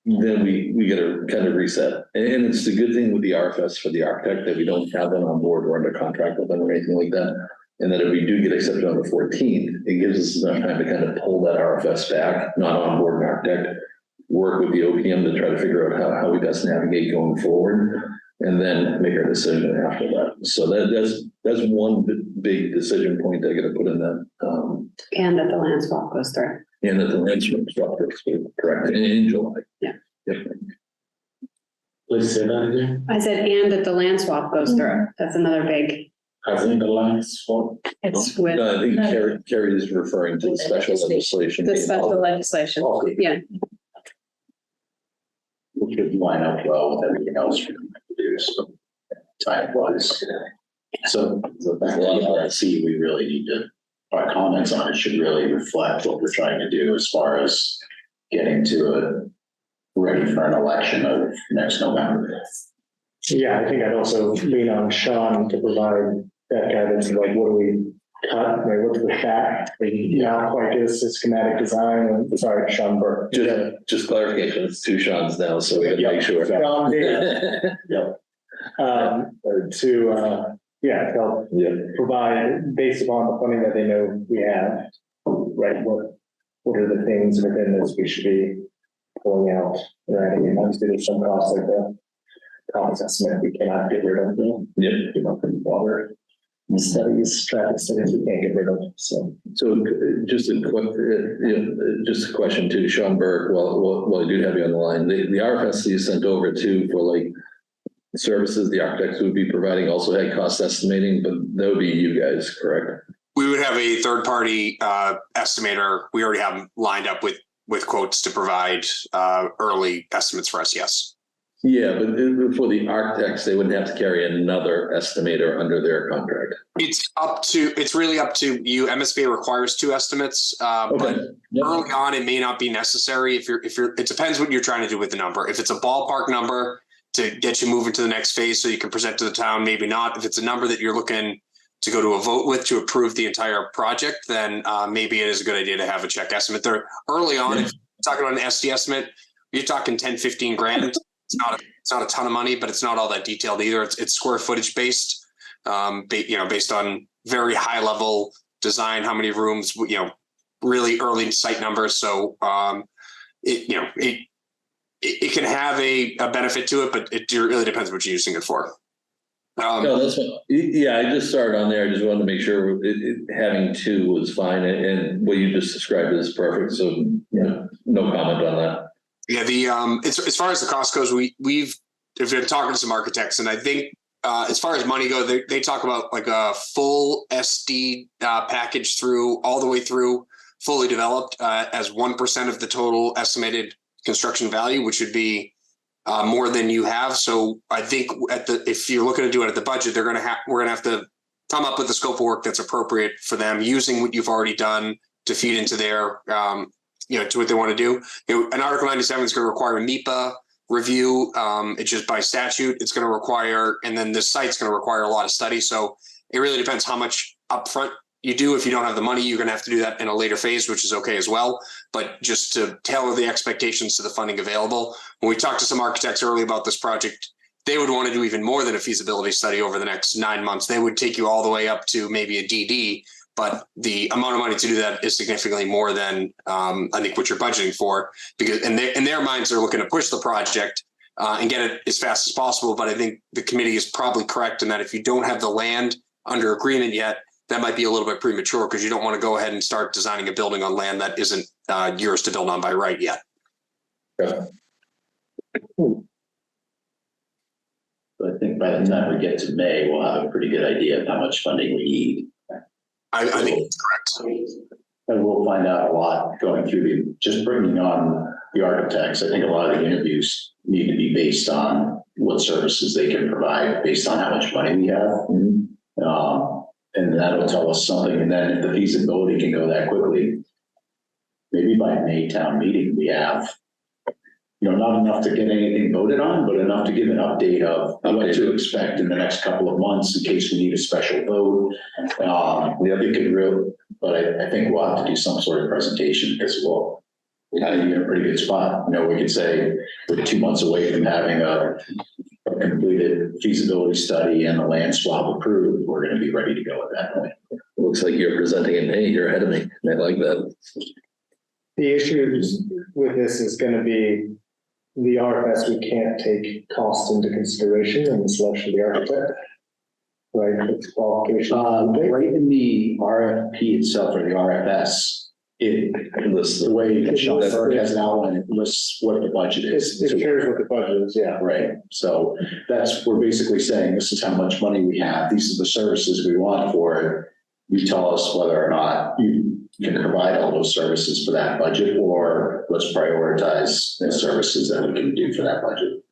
then we get a kind of reset. And it's the good thing with the RFS for the architect that we don't have them on board or under contract with them or anything like that. And that if we do get accepted on the 14th, it gives us enough time to kind of pull that RFS back, not on board an architect, work with the OPM to try to figure out how we best navigate going forward, and then make our decision after that. So that's one big decision point I got to put in that. And that the land swap goes through. And that the land swap goes through, correct, in July. Yeah. Yep. Please say that again. I said, and that the land swap goes through. That's another big, Hasn't the last one? it's with No, I think Carrie is referring to the special legislation. the special legislation. Okay. Yeah. Which would line up well with everything else you're going to do, so time-wise. So back to the RFC, we really need to, our comments on it should really reflect what we're trying to do as far as getting to it ready for an election of next November. Yeah, I think I'd also lean on Sean to provide that guidance of like, what do we cut, like what's the fat? Not quite get us a schematic design, and sorry, Sean Burke. Just clarification, it's two Sean's now, so we gotta make sure. Sean, yeah. Yep. help provide based upon the funding that they know we have, right? What are the things within this we should be pulling out, right? And obviously there's some costs like the cost estimate we cannot get rid of. You know, from water studies, traffic studies we can't get rid of. So just a quick, just a question to Sean Burke. Well, I do have you on the line. The RFS you sent over to for like services the architects would be providing also had cost estimating, but that would be you guys, correct? We would have a third party estimator. We already have them lined up with quotes to provide early estimates for us. Yes. Yeah, but for the architects, they wouldn't have to carry another estimator under their contract. It's really up to you. MSBA requires 2 estimates, but early on it may not be necessary. It depends what you're trying to do with the number. If it's a ballpark number to get you moving to the next phase so you can present to the town, maybe not. If it's a number that you're looking to go to a vote with to approve the entire project, then maybe it is a good idea to have a check estimate there early on. If you're talking about an SD estimate, you're talking 10, 15 grand. It's not a ton of money, but it's not all that detailed either. It's square footage based, based on very high level design, how many rooms, really early site numbers. So, it can have a benefit to it, but it really depends what you're using it for. No, that's fine. Yeah, I just started on there. I just wanted to make sure having 2 was fine, and what you just described is perfect. So, no comment on that. Yeah, as far as the cost goes, we've been talking to some architects, and I think as far as money goes, they talk about like a full SD package all the way through, fully developed as 1% of the total estimated construction value, which would be more than you have. So I think if you're looking to do it at the budget, we're gonna have to come up with a scope of work that's appropriate for them, using what you've already done to feed into their to what they want to do. An Article 97 is going to require a NEPA review. It's just by statute. It's going to require, and then this site's going to require a lot of study. So it really depends how much upfront you do. If you don't have the money, you're going to have to do that in a later phase, which is okay as well. But just to tailor the expectations to the funding available. When we talked to some architects early about this project, they would want to do even more than a feasibility study over the next 9 months. They would take you all the way up to maybe a DD. But the amount of money to do that is significantly more than I think what you're budgeting for, because in their minds, they're looking to push the project and get it as fast as possible. But I think the committee is probably correct in that if you don't have the land under agreement yet, that might be a little bit premature, because you don't want to go ahead and start designing a building on land that isn't yours to build on by right yet. Yeah. But I think by the time we get to May, we'll have a pretty good idea of how much funding we need. I think that's correct. And we'll find out a lot going through just bringing on the architects. I think a lot of the interviews need to be based on what services they can provide based on how much money we have. And that'll tell us something. And then if the feasibility can go that quickly, maybe by May town meeting, we have, not enough to get anything voted on, but enough to give an update of what to expect in the next couple of months in case we need a special vote. It could really, but I think we'll have to do some sort of presentation, because we'll kind of be in a pretty good spot. We could say we're 2 months away from having a completed feasibility study and the land swap approved. We're going to be ready to go at that point. It looks like you're presenting in May. You're ahead of me. I like that. the issue with this is going to be the RFS. We can't take cost into consideration in the selection of the architect. Right, it's qualification. Right in the RFP itself, or the RFS, the way Sean Burke has an outline, it lists what the budget is. It shares what the budget is, yeah. Right. So we're basically saying this is how much money we have. These are the services we want for it. You tell us whether or not you can provide all those services for that budget, or let's prioritize the services that we can do for that budget.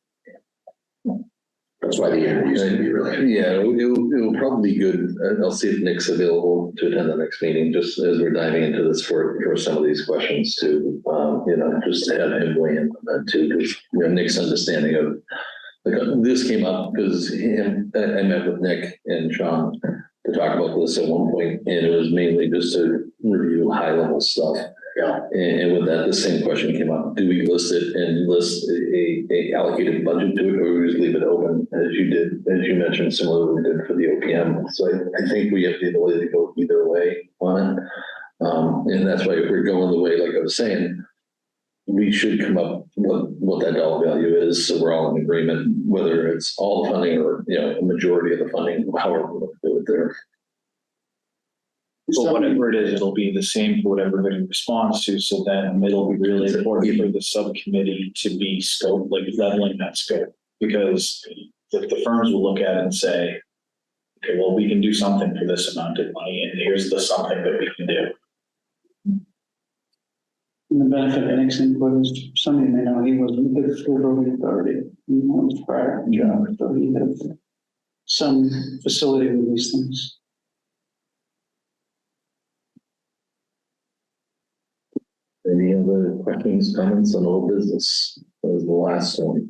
That's why the interview is going to be really. Yeah, it'll probably be good. I'll see if Nick's available to attend the next meeting, just as we're diving into this for some of these questions too. Just to have him weigh in on that too, because Nick's understanding of this came up because I met with Nick and Sean to talk about this at one point, and it was mainly just to review high level stuff. Yeah. And with that, the same question came up. Do we list it and list a allocated budget to it, or we just leave it open as you did, as you mentioned, similarly we did for the OPM? So I think we have the ability to go either way on it. And that's why if we're going the way, like I was saying, we should come up with what that dollar value is, so we're all in agreement, whether it's all the funding or, you know, a majority of the funding, however we do it there. So whatever it is, it'll be the same for whatever everybody responds to, so then it'll be really important for the subcommittee to be scope, like leveling that scope. Because the firms will look at it and say, okay, well, we can do something for this amount of money, and here's the something that we can do. And the benefit of Nick's input is some of you may know he was with the school building authority. He was prior job, so he had some facility with these things. Any other questions, comments on old business? That was the last one.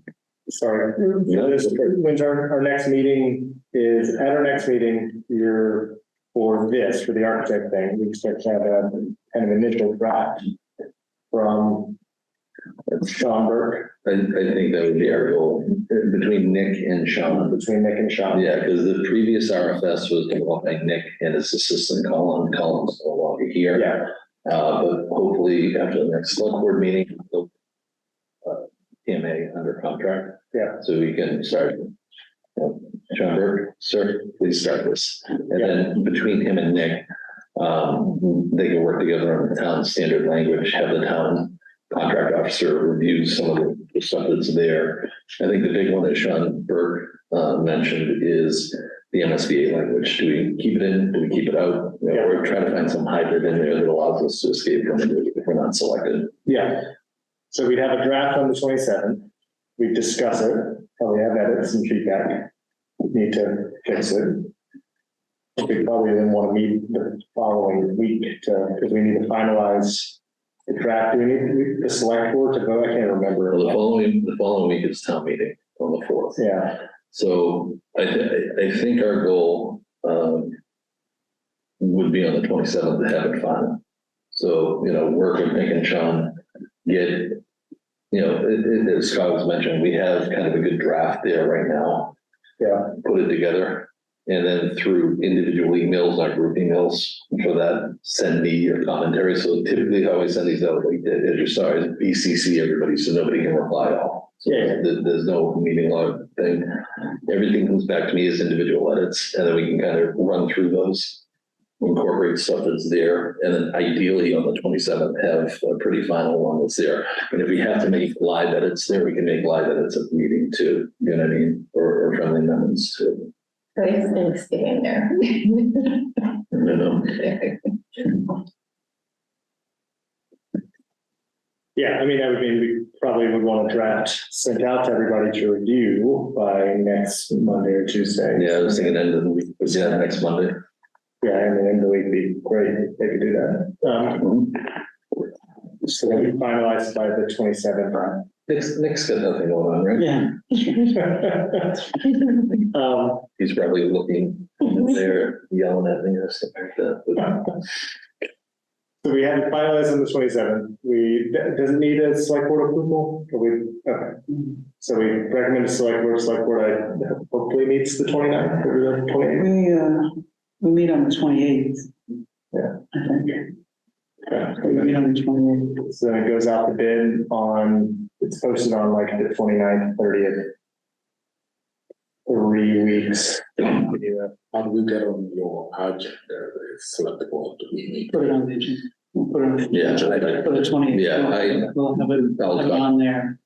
Sorry, when's our next meeting is, at our next meeting, for the architect thing, we expect to have a kind of initial draft from Sean Burke. I think that would be our goal, between Nick and Sean. Yeah, because the previous RFS was developed by Nick and his assistant Colin. Colin's no longer here. Yeah. But hopefully after the next select board meeting, they'll PMA under contract. Yeah. So we can start. John Burke, sir, please start this. And then between him and Nick, they can work together on the town standard language, have the town contract officer review some of the stuff that's there. I think the big one that Sean Burke mentioned is the MSBA language. Do we keep it in? Do we keep it out? You know, we're trying to find some hybrid in there that allows us to escape from it if we're not selected. Yeah. So we'd have a draft on the 27th. We discuss it. Probably have edits and feedback. Need to fix it. We probably then want to meet the following week because we need to finalize the draft. Do we need the select board to vote? I can't remember. Well, the following week is town meeting on the 4th. Yeah. So I think our goal would be on the 27th to have it final. So, you know, work with Nick and Sean, get, you know, as Scott was mentioning, we have kind of a good draft there right now. Yeah. Put it together, and then through individual emails, not group emails, for that, send me your commentary. So typically I always send these out, like, as you saw, is BCC everybody, so nobody can reply all. So there's no meeting log thing. Everything comes back to me as individual edits, and then we can kind of run through those, incorporate stuff that's there, and then ideally on the 27th have a pretty final one that's there. And if we have to make live edits there, we can make live edits at the meeting too, you know what I mean? Or friendly amendments too. So it's Thanksgiving there. Yeah, I mean, we probably would want a draft sent out to everybody to review by next Monday or Tuesday. Yeah, I was thinking end of the week, but yeah, next Monday. Yeah, I mean, end of the week would be great if they could do that. So that we finalize by the 27th. Nick's got nothing going on, right? Yeah. He's probably looking there, yelling at me or something like that. So we have it finalized on the 27th. Does it need a select board approval? Okay. So we recommend a select board, hopefully meets the 29th or the 28th. We meet on the 28th. Yeah. I think. Okay. We meet on the 28th. So it goes out the bid it's posted on like the 29th, 30th. 3 weeks. How do we get on your agenda? Select the board. Put it on the agenda. We'll put it on Yeah, for the 20th. Yeah, We'll have it on there,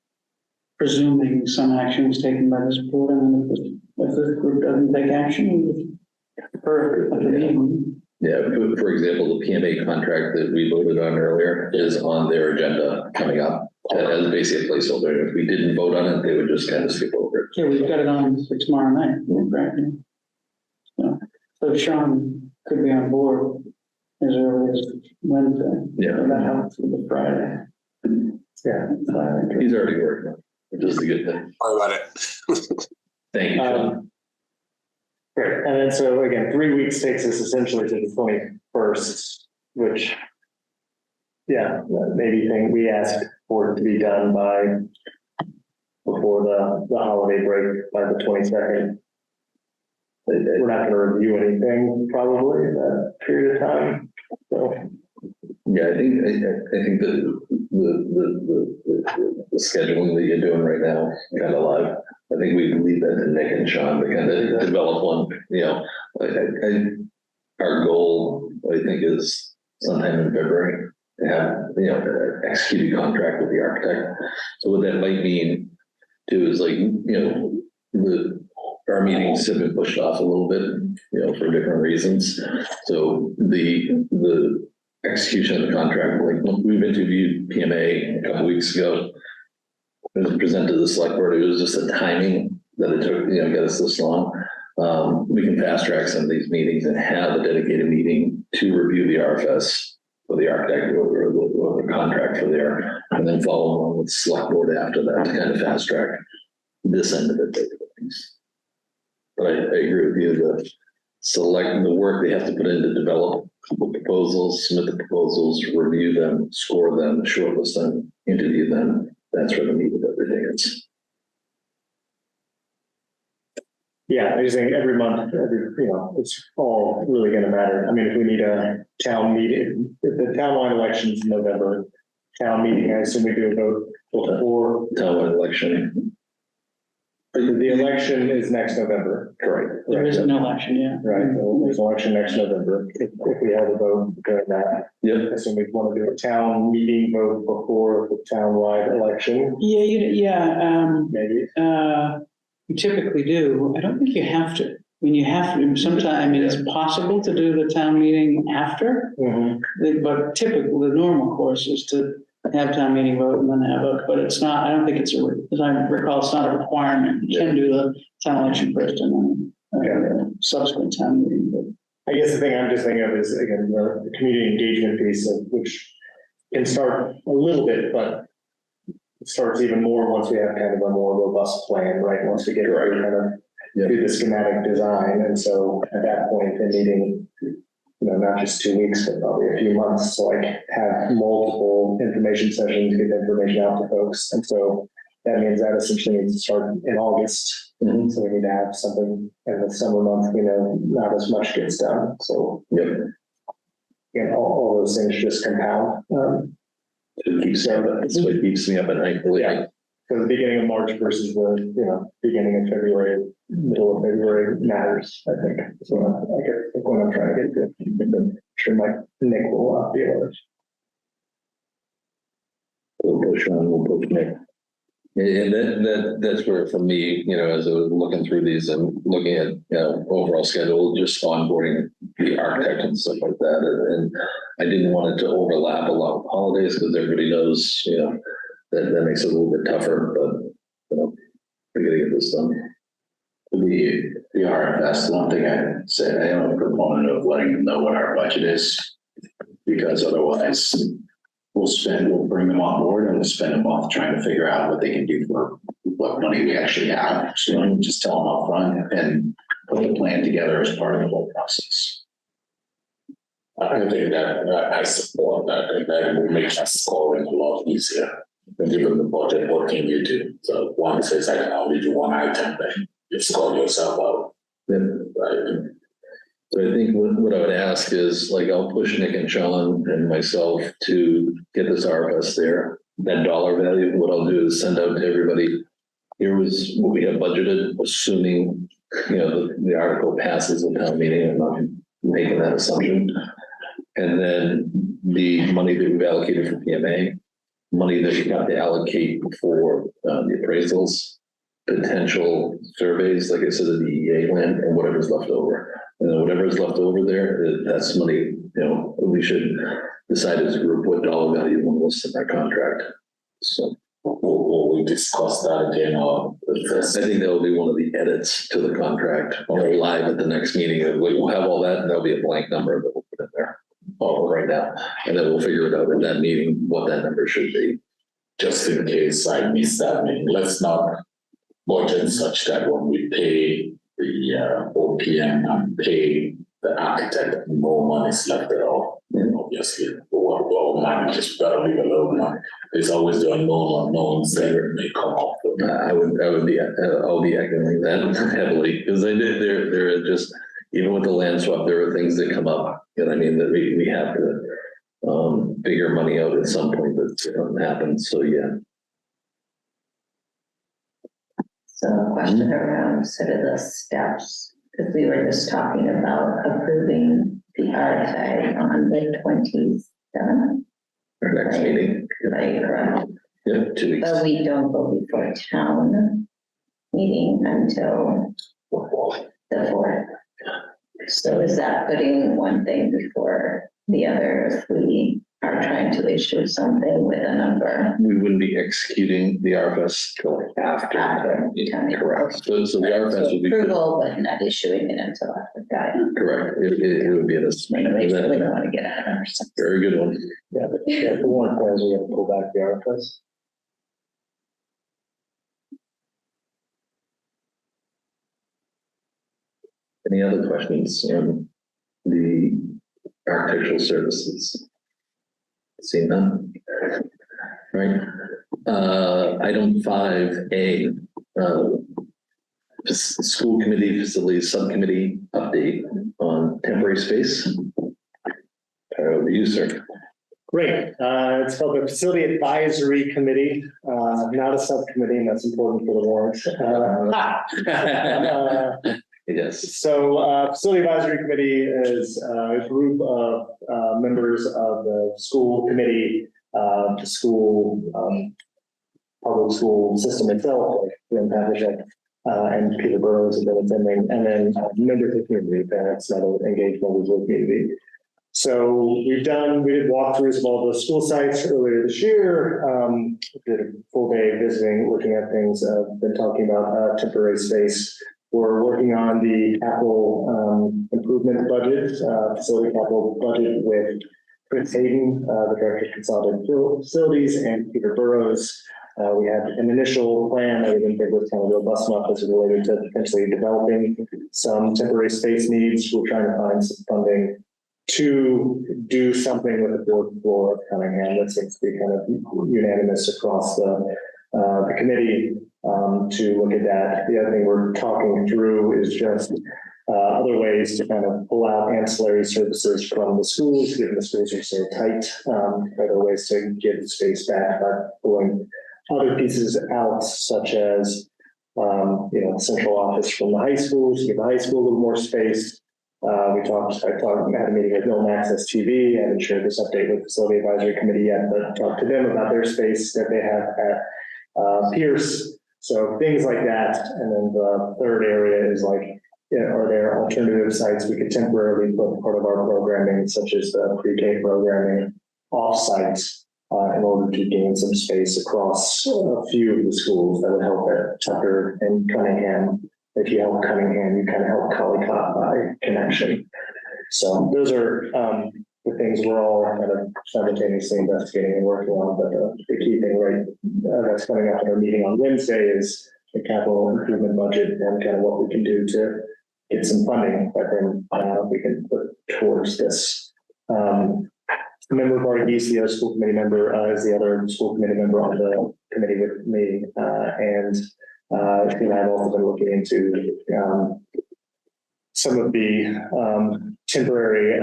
presuming some action was taken by this board, and then if this group doesn't take action, yeah, for example, the PMA contract that we voted on earlier is on their agenda coming up as basically a placeholder. If we didn't vote on it, they would just kind of skip over it. Yeah, we've got it on for tomorrow night, right? So Sean could be on board as early as Wednesday. Yeah. So that helps with the Friday. Yeah. He's already working on it, which is a good thing. Sorry about it. Thank you, Sean. Great. And then so again, 3 weeks takes us essentially to the 21st, which yeah, maybe we asked for it to be done before the holiday break, by the 22nd. We're not gonna review anything probably in that period of time, so. Yeah, I think the scheduling that you're doing right now, kind of live. I think we can leave that to Nick and Sean to kind of develop one, you know, our goal, I think, is sometime in February to have, you know, an executed contract with the architect. So what that might mean too is like, you know, our meetings have been pushed off a little bit, you know, for different reasons. So the execution of the contract, like we've interviewed PMA a couple weeks ago. It was presented to the select board. It was just the timing that it took, you know, get us this long. We can fast track some of these meetings and have a dedicated meeting to review the RFS for the architect or the contract for there, and then follow along with the select board after that to kind of fast track this end of it. But I agree with you, the select the work they have to put in to develop proposals, submit the proposals, review them, score them, shortlist them, interview them. That's where the meat of everything is. Yeah, I just think every month, you know, it's all really gonna matter. I mean, if we need a town meeting, if the townwide election's in November, town meeting, I assume we do a vote before. Townwide election. The election is next November. Correct. There is an election, yeah. Right, so there's an election next November. If we have a vote during that, Yep. I assume we'd want to do a town meeting vote before the townwide election, maybe. You typically do. I don't think you have to. I mean, you have to, sometimes, I mean, it's possible to do the town meeting after, but typically the normal course is to have town meeting vote and then have a, but it's not, I don't think it's as I recall, it's not a requirement. You can do the town election first and then subsequent town meeting. But I guess the thing I'm just thinking of is, again, the community engagement piece, which can start a little bit, but it starts even more once we have kind of a more robust plan, right? Once we get right kind of do the schematic design. And so at that point, they're needing, you know, not just 2 weeks, but probably a few months to like have multiple information sessions, get the information out to folks. And so that means that essentially needs to start in August. So we need to have something in the summer month, you know, not as much gets done. So again, all those things just compound. That's what keeps me up at night. Yeah. So the beginning of March versus the, you know, beginning of February, middle of February matters, I think. So I guess what I'm trying to get to, I'm sure Nick will be able to. We'll push on, we'll push Nick. And that's where, for me, you know, as I was looking through these and looking at, you know, overall schedule, just onboarding the architect and stuff like that. And I didn't want it to overlap a lot of holidays because everybody knows, you know, that makes it a little bit tougher, but, you know, we're gonna get this done. The RFS, one thing I say, I am a proponent of letting them know what our budget is, because otherwise we'll bring them on board and we'll spend a month trying to figure out what they can do for what money we actually have. So just tell them up front and put a plan together as part of the whole process. I think that I support that, and that will make us scoring a lot easier. And given the budget, what can you do? So one says I can only do one item, then you score yourself out. Right. So I think what I would ask is, like, I'll push Nick and Sean and myself to get this RFS there. That dollar value, what I'll do is send out to everybody, here was what we have budgeted, assuming, you know, the article passes the town meeting. I'm not making that assumption. And then the money that we've allocated for PMA, money that we have to allocate for the appraisals, potential surveys, like I said, the DEA land, and whatever's left over. And then whatever's left over there, that's money, you know, we should decide as a group what dollar value we want to list in that contract. So Will we discuss that again? I think that'll be one of the edits to the contract, or live at the next meeting. We'll have all that, and there'll be a blank number that we'll put in there right now. And then we'll figure it out in that meeting, what that number should be. Just in case I miss that meeting, let's not budget such that when we pay the OPM and pay the architect, no money is left at all. Obviously, we're or mine just gotta leave it alone. It's always the unknown that may come off. I'll be echoing that heavily, because there are just, even with the land swap, there are things that come up, you know what I mean, that we have to figure money out at some point, that doesn't happen, so yeah. So a question around sort of the steps, because we were just talking about approving the RFA on the 27th. Our next Right. meeting. Right, correct. Yeah, 2 weeks. But we don't go before town meeting until the 4th. So is that putting one thing before the other if we are trying to issue something with a number? We wouldn't be executing the RFS till after. After. Correct. So the RFS would be. Approval, but not issuing it until after that. Correct. It would be this. We don't want to get ahead of ourselves. Very good one. Yeah, but yeah, the one plans we have to pull back the RFS. Any other questions on the architectural services? Seeing none. Right. Item 5A, school committee facilities subcommittee update on temporary space. Over to you, sir. Great. It's called the Facility Advisory Committee, not a subcommittee, and that's important for the warrant. Yes. So Facility Advisory Committee is a group of members of the school committee, the school, public school system itself, like Jim Pavlicek, and Peter Burrows have been attending, and then members of the community, parents that are engaged members of the community. So we did walkthroughs of all the school sites earlier this year, did a full day visiting, looking at things, been talking about temporary space. We're working on the capital improvement budget, facility capital budget with Chris Hayden, the Director of Consolidated Facilities, and Peter Burrows. We had an initial plan that we didn't think was kind of robust enough as it related to potentially developing some temporary space needs. We're trying to find some funding to do something with the fourth floor of Cunningham. That seems to be kind of unanimous across the committee to look at that. The other thing we're talking through is just other ways to kind of pull out ancillary services from the schools, given the schools are so tight. Other ways to get the space back by pulling other pieces out, such as central office from the high school to give the high school a little more space. I had a meeting with Milton Access TV. I haven't shared this update with the Facility Advisory Committee yet, but talked to them about their space that they have at Pierce. So things like that. And then the third area is like, are there alternative sites we could temporarily put part of our programming, such as the pre-K programming, off-site in order to gain some space across a few of the schools that would help at Tucker and Cunningham. If you help Cunningham, you kind of help Collicott by connection. So those are the things we're all kind of simultaneously investigating and working on. But the key thing that's coming up in our meeting on Wednesday is the capital improvement budget and kind of what we can do to get some funding that then we can put towards this. Member Varghese, the other school committee member, is the other school committee member on the committee with me, and I've also been looking into some of the temporary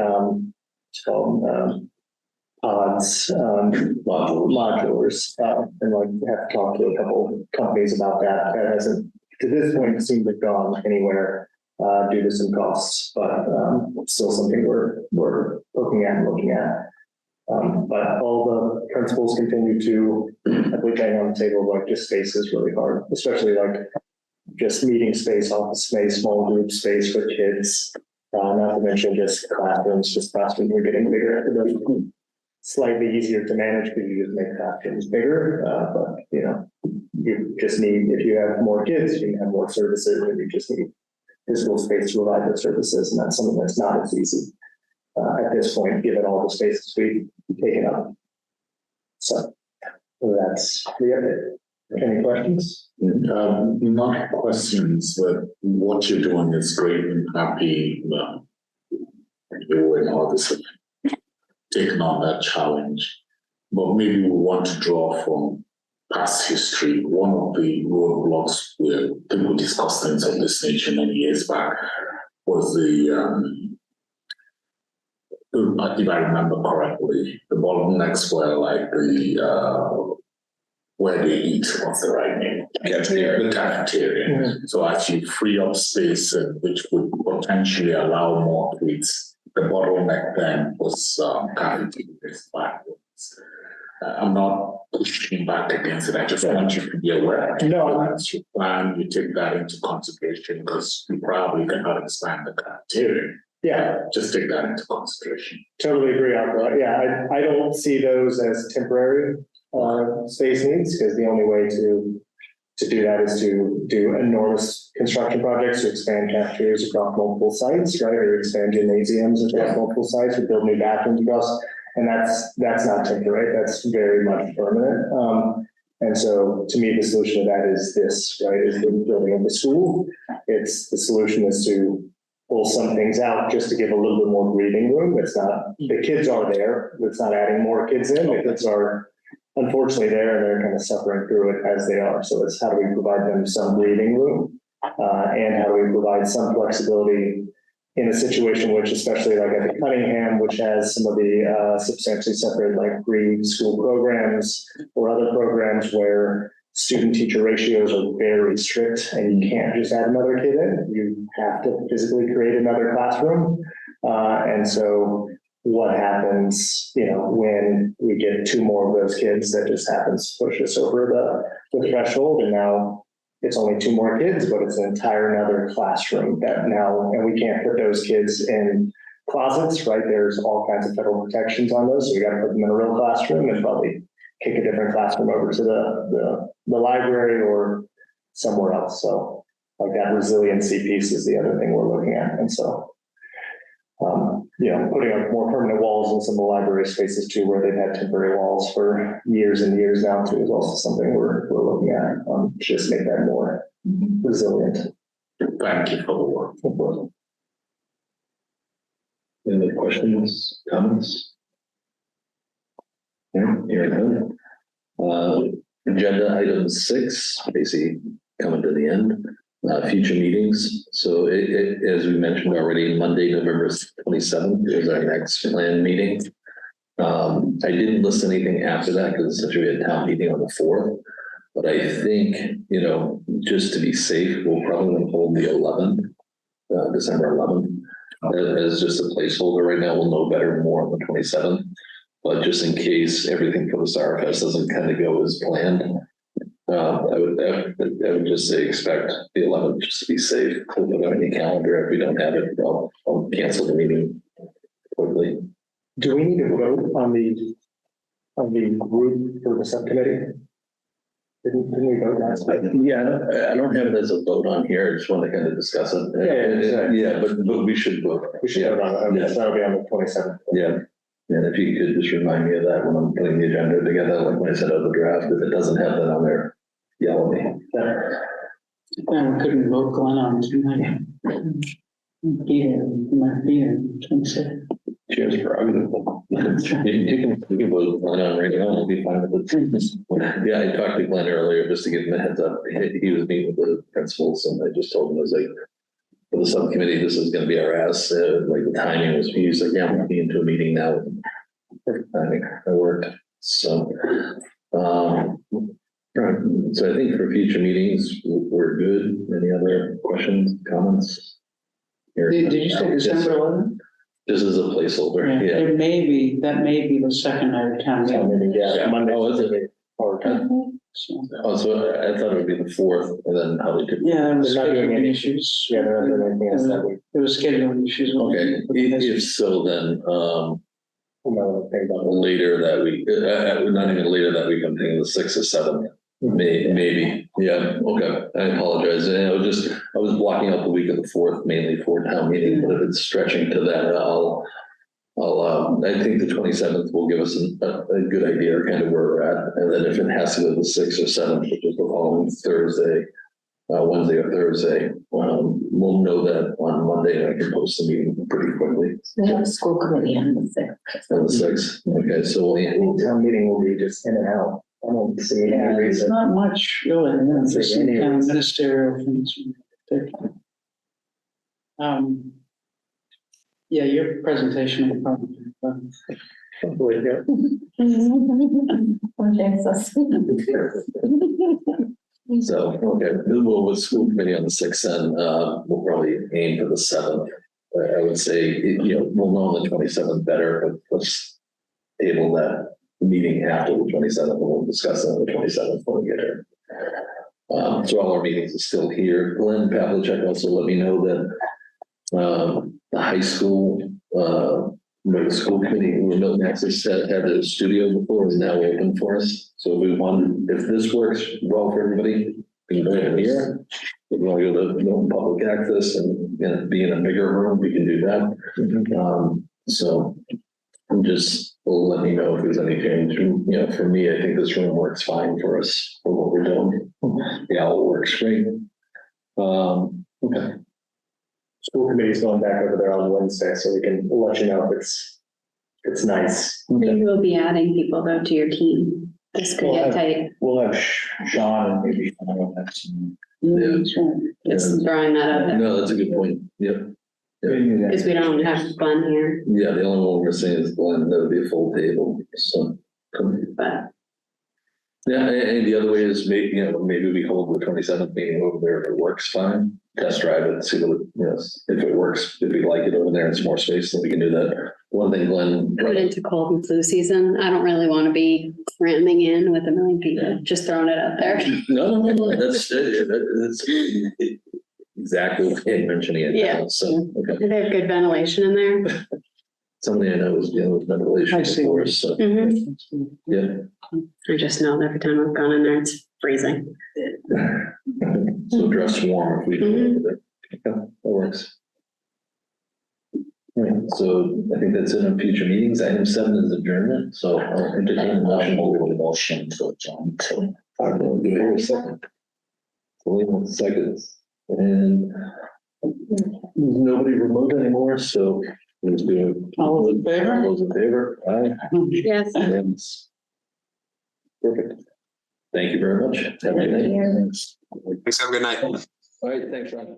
pods, modulars, and like have to talk to a couple companies about that. That hasn't, to this point, seemed to have gone anywhere due to some costs, but still something we're looking at and looking at. But all the principals continue to, I believe, bang on the table, like just space is really hard, especially like just meeting space, office space, small group space for kids, not to mention just classrooms are getting bigger. Slightly easier to manage because you just make classrooms bigger, but you just need, if you have more kids, you can have more services, and you just need physical space to provide those services, and that's something that's not as easy at this point, given all the spaces we've taken up. So that's the update. Any questions? Not questions, but what you're doing is great and happy. Doing all this taken on that challenge, but maybe we want to draw from past history. One of the roadblocks where people discussed things of this nature many years back was if I remember correctly, the bottlenecks were like where they eat, what's the right name? The cafeteria. So actually free up space, which would potentially allow more kids. The bottleneck then was cafeterias backwards. I'm not pushing back against it. I just want you to be aware. No. As you plan, you take that into consideration because you probably cannot expand the cafeteria. Yeah, Just take that into consideration. totally agree on that. Yeah, I don't see those as temporary space needs, because the only way to do that is to do enormous construction projects, to expand cafeterias across multiple sites, right? Or expand gymnasiums across multiple sites, or build new bathrooms across. And that's not temporary, that's very much permanent. And so to me, the solution to that is this, right? Is the building of the school. The solution is to pull some things out just to give a little bit more breathing room. It's not, the kids are there. It's not adding more kids in. The kids are unfortunately there and they're kind of suffering through it as they are. So it's how do we provide them some breathing room and how do we provide some flexibility in a situation which, especially like at the Cunningham, which has some of the substantially separate like pre-school programs or other programs where student-teacher ratios are very strict and you can't just add another kid in. You have to physically create another classroom. And so what happens, when we get two more of those kids, that just happens to push us over the threshold, and now it's only two more kids, but it's an entire another classroom and we can't put those kids in closets, right? There's all kinds of federal protections on those, so we got to put them in a real classroom and probably kick a different classroom over to the library or somewhere else. So like that resiliency piece is the other thing we're looking at, and so. Putting up more permanent walls in some of the library spaces too, where they've had temporary walls for years and years now too, is also something we're looking at. Just make that more resilient. Thank you for the work. Any other questions, comments? Here we go. Agenda item 6, basically coming to the end. Future meetings. So as we mentioned already, Monday, November 27th is our next planned meeting. I didn't list anything after that because essentially we had town meeting on the 4th. But I think, just to be safe, we'll probably hold the 11th, December 11th, as just a placeholder. Right now, we'll know better more on the 27th. But just in case everything for the StarFest doesn't kind of go as planned, I would just say expect the 11th just to be safe. We'll put it on the calendar. If we don't have it, I'll cancel the meeting quickly. Do we need to vote on the group for the subcommittee? Didn't we vote last time? Yeah, I don't have it as a vote on here. I just want to kind of discuss it. Yeah, but we should vote. We should vote on it. That'll be on the 27th. Yeah. And if you could just remind me of that when I'm putting the agenda together, like when I said the draft, if it doesn't have that on there, yell at me. And we couldn't vote Glenn on tonight. Might be in 26. Cheers for argument. You can vote Glenn on right now. I'll be fine with it. Yeah, I talked to Glenn earlier just to give him a heads up. He was meeting with the principals, and I just told him, I was like, for the subcommittee, this is going to be our ass. Like the timing was, he's like, yeah, I'm going to be into a meeting now. Perfect timing. That worked. So, so I think for future meetings, we're good. Any other questions, comments? Did you say December 11th? This is a placeholder. Yeah. That may be the second night of town meeting. Yeah, Monday. Oh, is it? Oh, so I thought it would be the 4th, and then how they could. Yeah, there was They're not doing scheduling any- issues. Yeah, they're not doing anything else that week. There was scheduling issues. Okay, if so, then later that week, not even later that week, I'm thinking the 6th or 7th. Maybe, yeah, okay, I apologize. And I was blocking out the week of the 4th mainly for town meeting, but if it's stretching to that, I think the 27th will give us a good idea of kind of where we're at. And then if it has to go to the 6th or 7th, which is the following Thursday, Wednesday or Thursday, we'll know that on Monday, and I can post the meeting pretty quickly. We have a school committee on the 6th. On the 6th, okay, so Town meeting will be just in and out. I don't see any There's reason. not much really, there's some Any kind of reason. ministerial things. Yeah, your presentation will probably be fun. Hopefully, yeah. So, okay, we'll with school committee on the 6th, and we'll probably aim for the 7th. I would say, we'll know on the 27th better, but let's table that meeting after the 27th, and we'll discuss it on the 27th when we get there. So all our meetings are still here. Glenn Pavlicek also let me know that the high school, the school committee, where Milton Access had a studio before, is now open for us. So if this works well for everybody, we can go in here. If we want to go to Milton Public Access and be in a bigger room, we can do that. So I'm just, let me know if there's any change. For me, I think this room works fine for us for what we're doing. The owl works great. Okay. School committee's going back over there on Wednesday, so we can let you know if it's nice. You will be adding people though to your team. This could get tight. We'll have Sean and maybe I don't have some. Just throwing that out there. No, that's a good point. Yep. Because we don't have Glenn here, Yeah, the only one we're saying is Glenn, that would be a full table, so. but Yeah, and the other way is maybe we hold the 27th meeting over there if it works fine. Test drive it, see what, if it works, if we like it over there, it's more space, then we can do that. One thing, Glenn. put it into cold and flu season. I don't really want to be cramming in with a million people, just throwing it out there. No, that's exactly what I'm mentioning it. Yeah. Now, so, okay. They have good ventilation in there. Somebody I know is dealing with ventilation I see. before, so, yeah. I just know that every time I've gone in there, it's freezing. So dress warm if we do it. Okay, that works. All right, so I think that's it on future meetings. Item 7 is adjournment, so I'll entertain a motion to adjourn. So I'm going to do it here a second. William seconds. And there's nobody remote anymore, so let's do it. All those in favor? All those in favor? Aye. Yes. Unanimous. Perfect. Thank you very much. Have a good night. Thanks. Have a good night. All right, thanks, Ron.